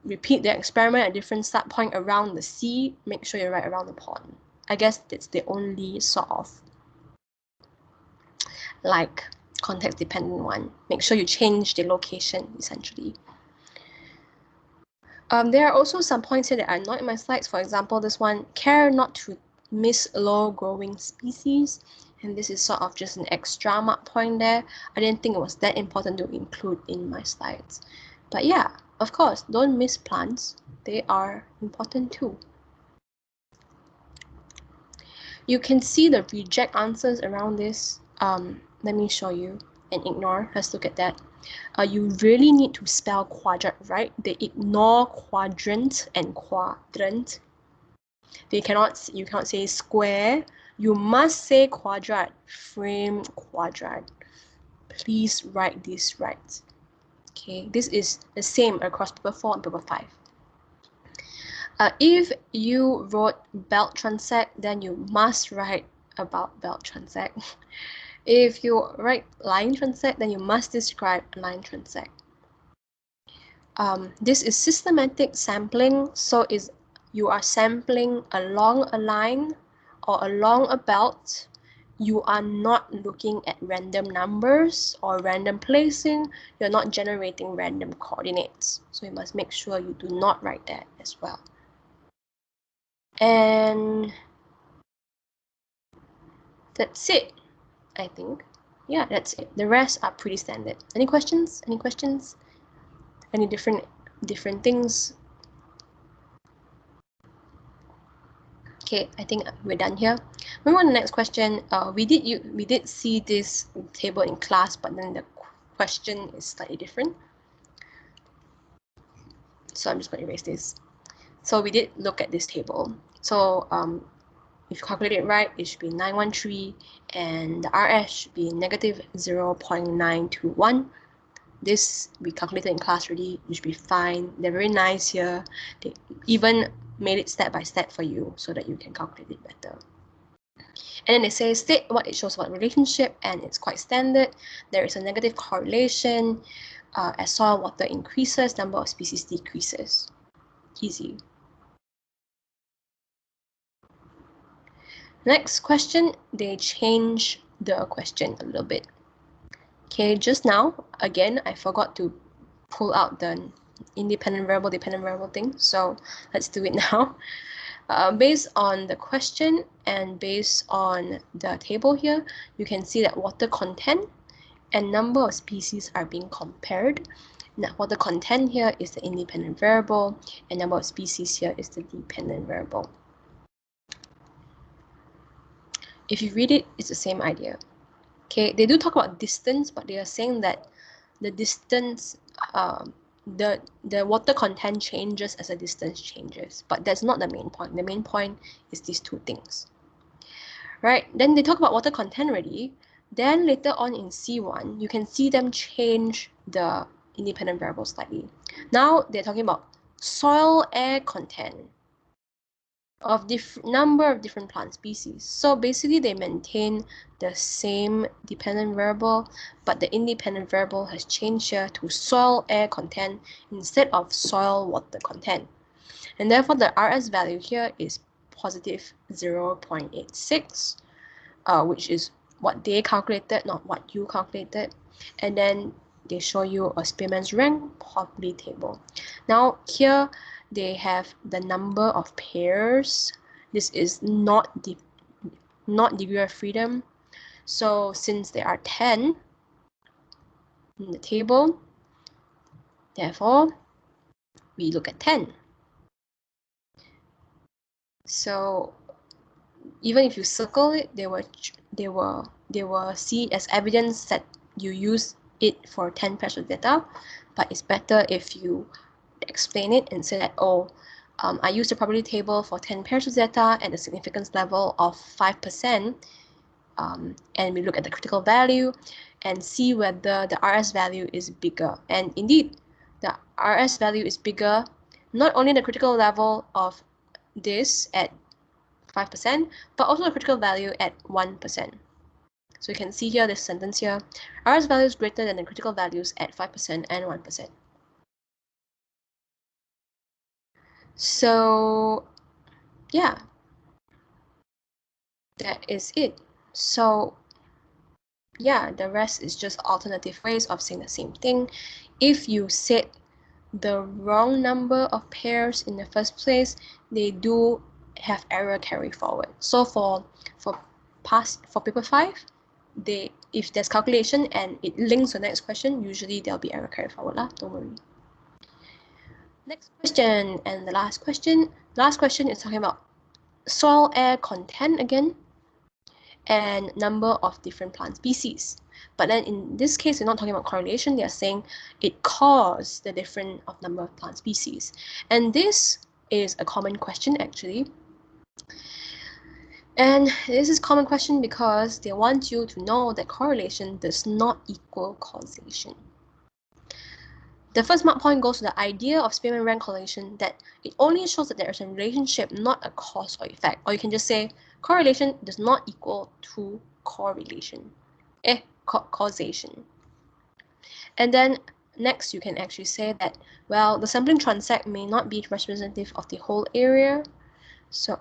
repeat the experiment at different start point around the sea. Make sure you write around the pond. I guess that's the only sort of like context dependent one. Make sure you change the location essentially. There are also some points here that are not in my slides. For example, this one, care not to miss low-growing species. And this is sort of just an extra mark point there. I didn't think it was that important to include in my slides. But yeah, of course, don't miss plants. They are important too. You can see the reject answers around this. Let me show you and ignore. Let's look at that. You really need to spell quadrat right. They ignore quadrant and quadrant. You cannot say square. You must say quadrat. Frame quadrat. Please write this right. Okay, this is the same across paper 4 and paper 5. If you wrote belt transect, then you must write about belt transect. If you write line transect, then you must describe line transect. This is systematic sampling, so you are sampling along a line or along a belt. You are not looking at random numbers or random placing. You're not generating random coordinates. So you must make sure you do not write that as well. And that's it, I think. Yeah, that's it. The rest are pretty standard. Any questions? Any questions? Any different things? Okay, I think we're done here. Moving on to the next question. We did see this table in class, but then the question is slightly different. So I'm just going to erase this. So we did look at this table. So if you calculate it right, it should be 913, and the RS should be negative 0.921. This we calculated in class already. You should be fine. They're very nice here. They even made it step by step for you so that you can calculate it better. And then they say state what it shows about relationship, and it's quite standard. There is a negative correlation. As soil water increases, number of species decreases. Easy. Next question, they change the question a little bit. Okay, just now, again, I forgot to pull out the independent variable, dependent variable thing. So let's do it now. Based on the question and based on the table here, you can see that water content and number of species are being compared. Now, water content here is the independent variable, and number of species here is the dependent variable. If you read it, it's the same idea. Okay, they do talk about distance, but they are saying that the distance, the water content changes as the distance changes, but that's not the main point. The main point is these two things. Right, then they talk about water content already. Then later on in C1, you can see them change the independent variable slightly. Now they're talking about soil air content. of number of different plant species. So basically they maintain the same dependent variable, but the independent variable has changed here to soil air content instead of soil water content. And therefore the RS value here is positive 0.86, which is what they calculated, not what you calculated. And then they show you a Spearman's rank probability table. Now here they have the number of pairs. This is not degree of freedom. So since there are 10 in the table, therefore we look at 10. So even if you circle it, they will see as evidence that you use it for 10 pairs of data, but it's better if you explain it and say that, oh, I used the probability table for 10 pairs of data at a significance level of 5%, and we look at the critical value and see whether the RS value is bigger. And indeed, the RS value is bigger, not only the critical level of this at 5%, but also the critical value at 1%. So you can see here this sentence here, RS value is greater than the critical values at 5% and 1%. So yeah, that is it. So yeah, the rest is just alternative ways of saying the same thing. If you said the wrong number of pairs in the first place, they do have error carry forward. So for paper 5, if there's calculation and it links to the next question, usually there'll be error carry forward lah. Don't worry. Next question, and the last question. Last question is talking about soil air content again, and number of different plant species. But then in this case, they're not talking about correlation. They're saying it caused the difference of number of plant species. And this is a common question actually. And this is a common question because they want you to know that correlation does not equal causation. The first mark point goes to the idea of Spearman rank correlation, that it only shows that there is a relationship, not a cause or effect. Or you can just say correlation does not equal to correlation. Causation. And then next you can actually say that, well, the sampling transect may not be representative of the whole area. So,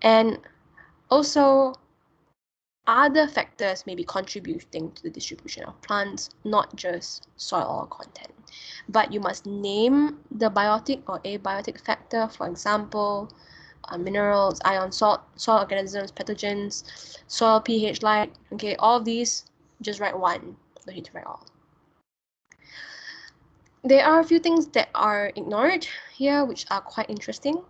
and also other factors may be contributing to the distribution of plants, not just soil content. But you must name the biotic or abiotic factor, for example, minerals, ion, salt, soil organisms, pathogens, soil pH, light. Okay, all of these, just write one. Don't need to write all. There are a few things that are ignored here, which are quite interesting.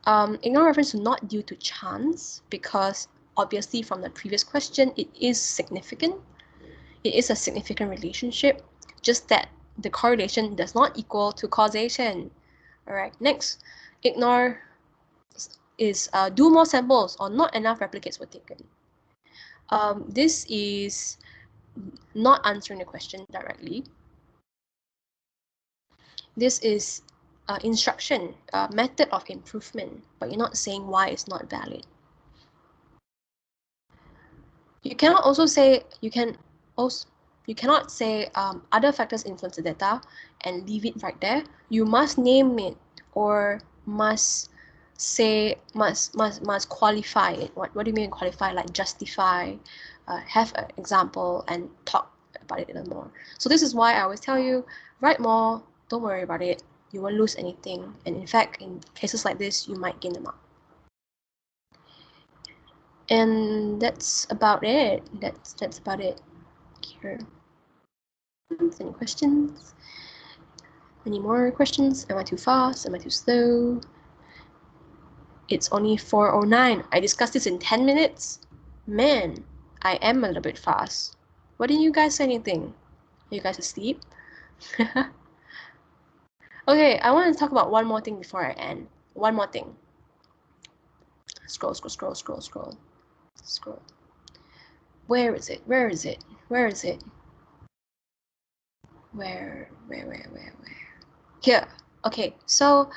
Ignore reference to not due to chance, because obviously from the previous question, it is significant. It is a significant relationship, just that the correlation does not equal to causation. All right, next, ignore is do more samples or not enough replicates were taken. This is not answering the question directly. This is instruction, method of improvement, but you're not saying why it's not valid. You cannot also say, you cannot say other factors influence the data and leave it right there. You must name it, or must say, must qualify it. What do you mean qualify? Like justify, have an example and talk about it a little more. So this is why I always tell you, write more, don't worry about it. You won't lose anything. And in fact, in cases like this, you might gain them up. And that's about it. That's about it here. Any questions? Any more questions? Am I too fast? Am I too slow? It's only 4:09. I discussed this in 10 minutes. Man, I am a little bit fast. Why didn't you guys say anything? Are you guys asleep? Okay, I want to talk about one more thing before I end. One more thing. Scroll. Where is it? Where? Here. Okay, so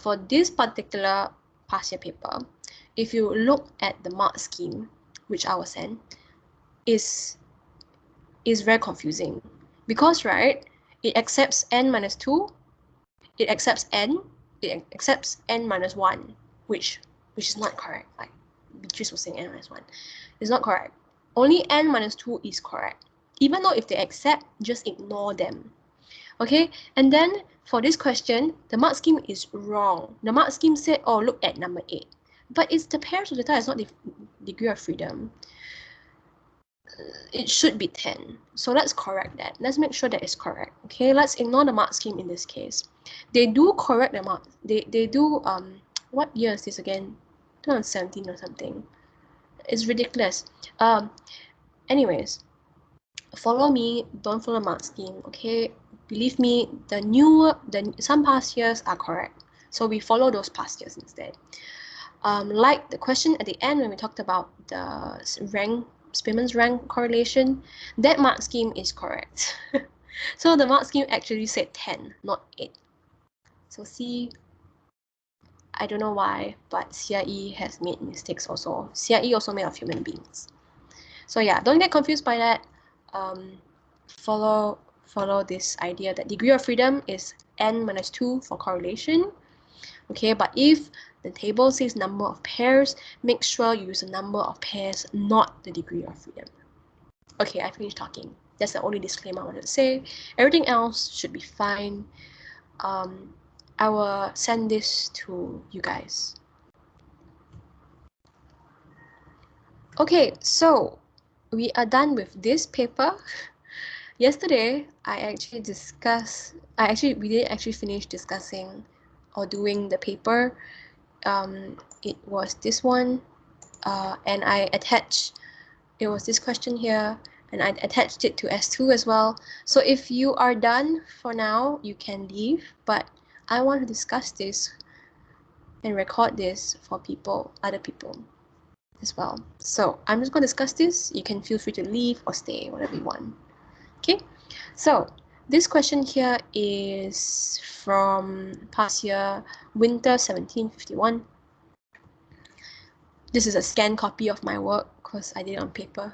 for this particular past year paper, if you look at the mark scheme, which I will send, is very confusing because, right, it accepts n minus 2, it accepts n, it accepts n minus 1, which is not correct. Like Beatrice was saying n minus 1. It's not correct. Only n minus 2 is correct. Even though if they accept, just ignore them. Okay, and then for this question, the mark scheme is wrong. The mark scheme said, oh, look at number 8. But it's the pairs of data, it's not the degree of freedom. It should be 10. So let's correct that. Let's make sure that it's correct. Okay, let's ignore the mark scheme in this case. They do correct the mark. They do, what year is this again? 2017 or something. It's ridiculous. Anyways, follow me, don't follow the mark scheme, okay? Believe me, some past years are correct. So we follow those past years instead. Like the question at the end when we talked about the Spearman's rank correlation, that mark scheme is correct. So the mark scheme actually said 10, not 8. So see, I don't know why, but CIE has made mistakes also. CIE also made of human beings. So yeah, don't get confused by that. Follow this idea that degree of freedom is n minus 2 for correlation. Okay, but if the table says number of pairs, make sure you use the number of pairs, not the degree of freedom. Okay, I finished talking. That's the only disclaimer I wanted to say. Everything else should be fine. I will send this to you guys. Okay, so we are done with this paper. Yesterday, we didn't actually finish discussing or doing the paper. It was this one, and it was this question here, and I attached it to S2 as well. So if you are done for now, you can leave, but I want to discuss this and record this for other people as well. So I'm just going to discuss this. You can feel free to leave or stay, whatever you want. Okay, so this question here is from past year, winter 1751. This is a scanned copy of my work because I did it on paper.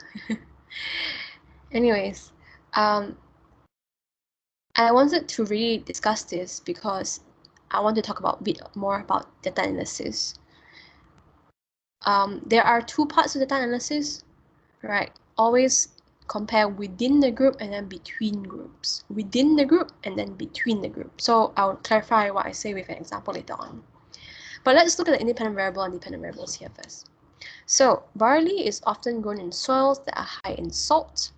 Anyways, I wanted to really discuss this because I want to talk a bit more about data analysis. There are two parts of data analysis, right? Always compare within the group and then between groups. Within the group and then between the group. So I'll clarify what I say with an example later on. But let's look at the independent variable and dependent variables here first. So barley is often grown in soils that are high in salt.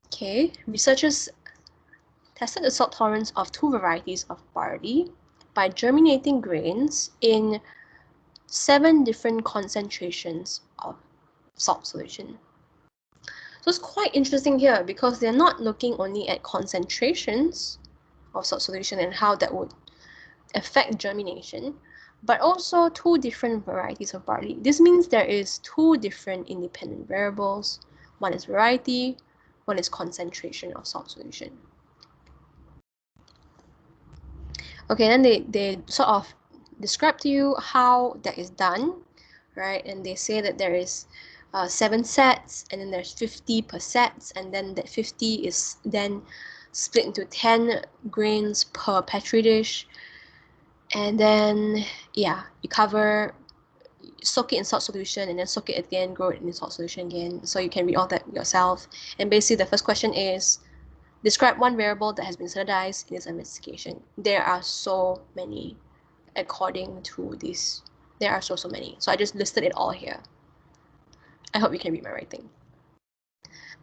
Okay, researchers tested the salt tolerance of 2 varieties of barley by germinating grains in 7 different concentrations of salt solution. So it's quite interesting here because they're not looking only at concentrations of salt solution and how that would affect germination, but also 2 different varieties of barley. This means there is 2 different independent variables. One is variety, one is concentration of salt solution. Okay, then they sort of describe to you how that is done, right? And they say that there is 7 sets, and then there's 50 per sets, and then that 50 is then split into 10 grains per petri dish. And then, yeah, you soak it in salt solution, and then soak it again, grow it in salt solution again. So you can read all that yourself. And basically, the first question is, describe one variable that has been standardized in this investigation. There are so many according to this. There are so many. So I just listed it all here. I hope you can read my writing.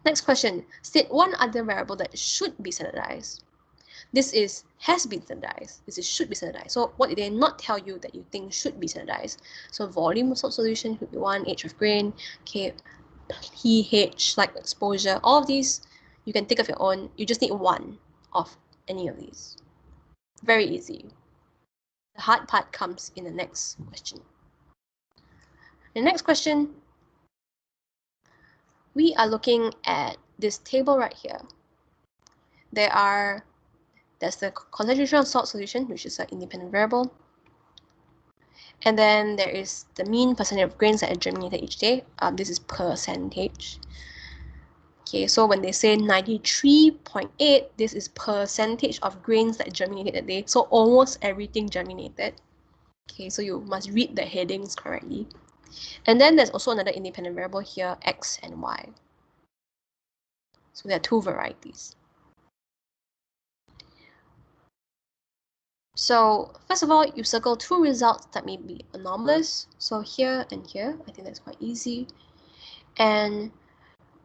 Next question. State one other variable that should be standardized. This is has been standardized. This is should be standardized. So what did they not tell you that you think should be standardized? So volume of salt solution should be 1, age of grain, okay, pH, like exposure, all of these you can think of your own. You just need one of any of these. Very easy. The hard part comes in the next question. The next question, we are looking at this table right here. There's the concentration of salt solution, which is an independent variable. And then there is the mean percentage of grains that are germinated each day. This is percentage. Okay, so when they say 93.8, this is percentage of grains that germinated a day. So almost everything germinated. Okay, so you must read the headings correctly. And then there's also another independent variable here, x and y. So there are two varieties. So first of all, you circle two results that may be anomalous. So here and here, I think that's quite easy. And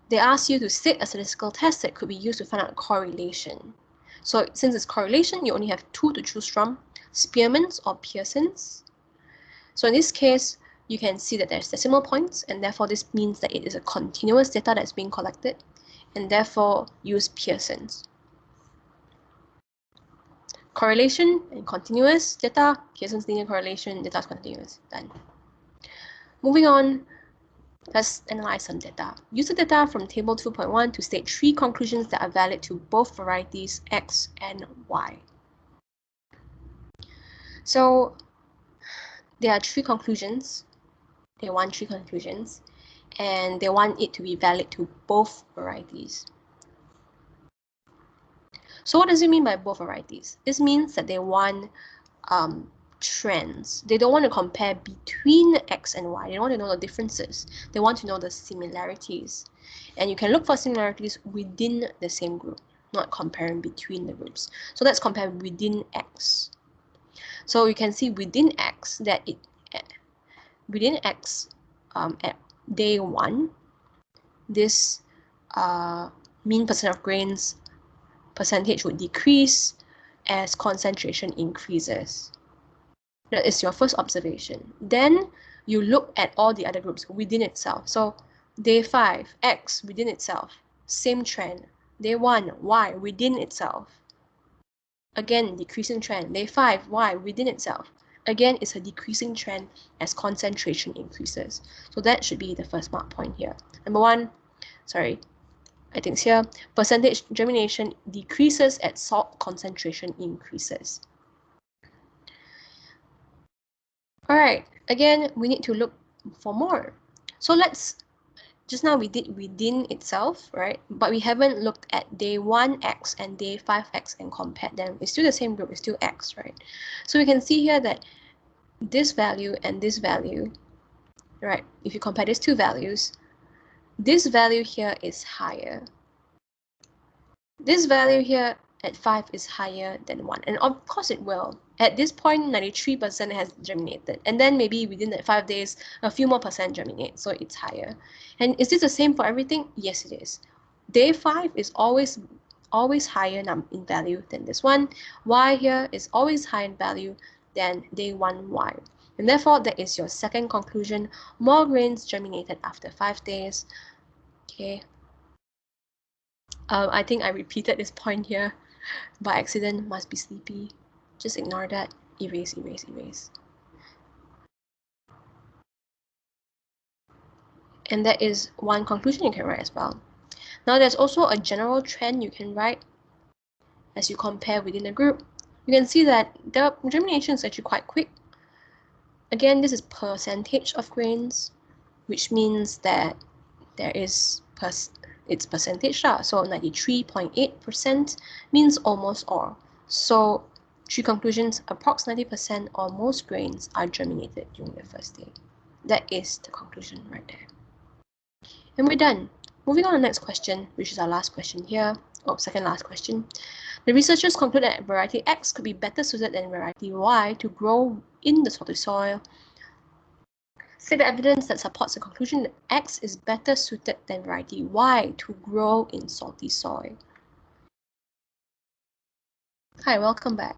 they ask you to state a statistical test that could be used to find out a correlation. So since it's correlation, you only have two to choose from, Spearman's or Pearson's. So in this case, you can see that there's decimal points, and therefore this means that it is a continuous data that's being collected, and therefore use Pearson's. Correlation and continuous data, Pearson's linear correlation, data is continuous. Done. Moving on, let's analyze some data. Use the data from table 2.1 to state three conclusions that are valid to both varieties X and Y. So there are three conclusions. They want three conclusions, and they want it to be valid to both varieties. So what does it mean by both varieties? This means that they want trends. They don't want to compare between X and Y. They don't want to know the differences. They want to know the similarities. And you can look for similarities within the same group, not comparing between the groups. So let's compare within X. So you can see within X that within X at day 1, this mean percent of grains percentage would decrease as concentration increases. That is your first observation. Then you look at all the other groups within itself. So day 5, X within itself, same trend. Day 1, Y within itself. Again, decreasing trend. Day 5, Y within itself. Again, it's a decreasing trend as concentration increases. So that should be the first mark point here. Number 1, sorry, I think it's here, percentage germination decreases as salt concentration increases. All right, again, we need to look for more. So let's, just now we did within itself, right? But we haven't looked at day 1X and day 5X and compared them. It's still the same group, it's still X, right? So we can see here that this value and this value, right? If you compare these two values, this value here is higher. This value here at 5 is higher than 1. And of course it will. At this point, 93% has germinated. And then maybe within that 5 days, a few more percent germinate. So it's higher. And is this the same for everything? Yes, it is. Day 5 is always higher in value than this one. Y here is always higher in value than day 1Y. And therefore, that is your second conclusion. More grains germinated after 5 days. Okay. I think I repeated this point here by accident. Must be sleepy. Just ignore that. Erase, erase, erase. And that is one conclusion you can write as well. Now there's also a general trend you can write as you compare within a group. You can see that the germination is actually quite quick. Again, this is percentage of grains, which means that there is it's percentage. So 93.8% means almost all. So three conclusions, approx 90% or most grains are germinated during the first day. That is the conclusion right there. And we're done. Moving on to the next question, which is our last question here. Oh, second last question. The researchers conclude that variety X could be better suited than variety Y to grow in the salty soil. Say the evidence that supports the conclusion that X is better suited than variety Y to grow in salty soil. Hi, welcome back.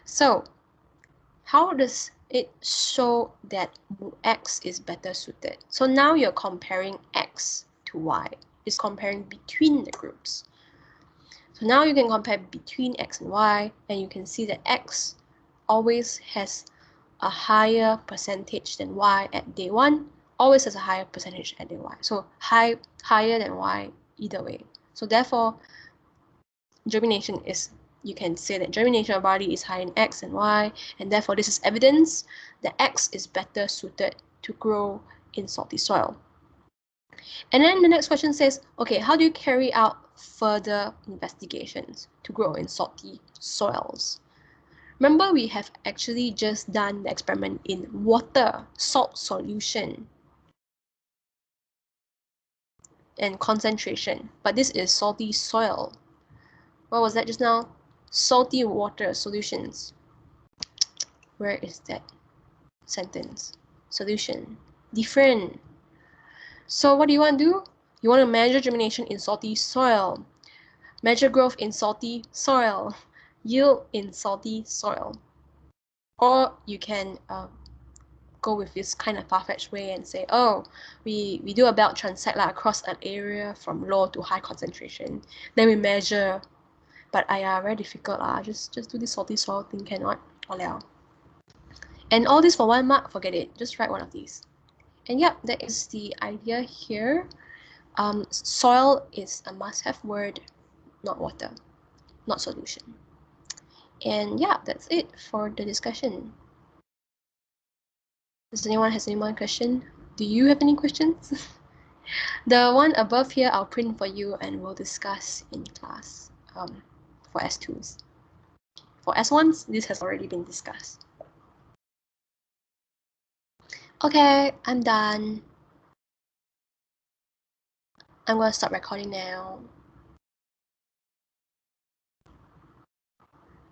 So, how does it show that X is better suited? So now you're comparing X to Y. It's comparing between the groups. So now you can compare between X and Y, and you can see that X always has a higher percentage than Y at day 1, always has a higher percentage at day Y. So higher than Y either way. So therefore, germination is you can say that germination of barley is high in X and Y, and therefore this is evidence that X is better suited to grow in salty soil. And then the next question says, okay, how do you carry out further investigations to grow in salty soils? Remember, we have actually just done the experiment in water, salt solution, and concentration, but this is salty soil. What was that just now? Salty water solutions. Where is that sentence? Solution. Different. So what do you want to do? You want to measure germination in salty soil. Measure growth in salty soil. Yield in salty soil. Or you can go with this kind of far-fetched way and say, oh, we do a belt transect across an area from low to high concentration. Then we measure. But very difficult. Just do this salty soil thing, cannot. And all this for 1 mark, forget it. Just write one of these. And yep, that is the idea here. Soil is a must-have word, not water, not solution. And yeah, that's it for the discussion. Does anyone has any more question? Do you have any questions? The one above here, I'll print for you and we'll discuss in class for S2s. For S1s, this has already been discussed. Okay, I'm done. I'm going to stop recording now.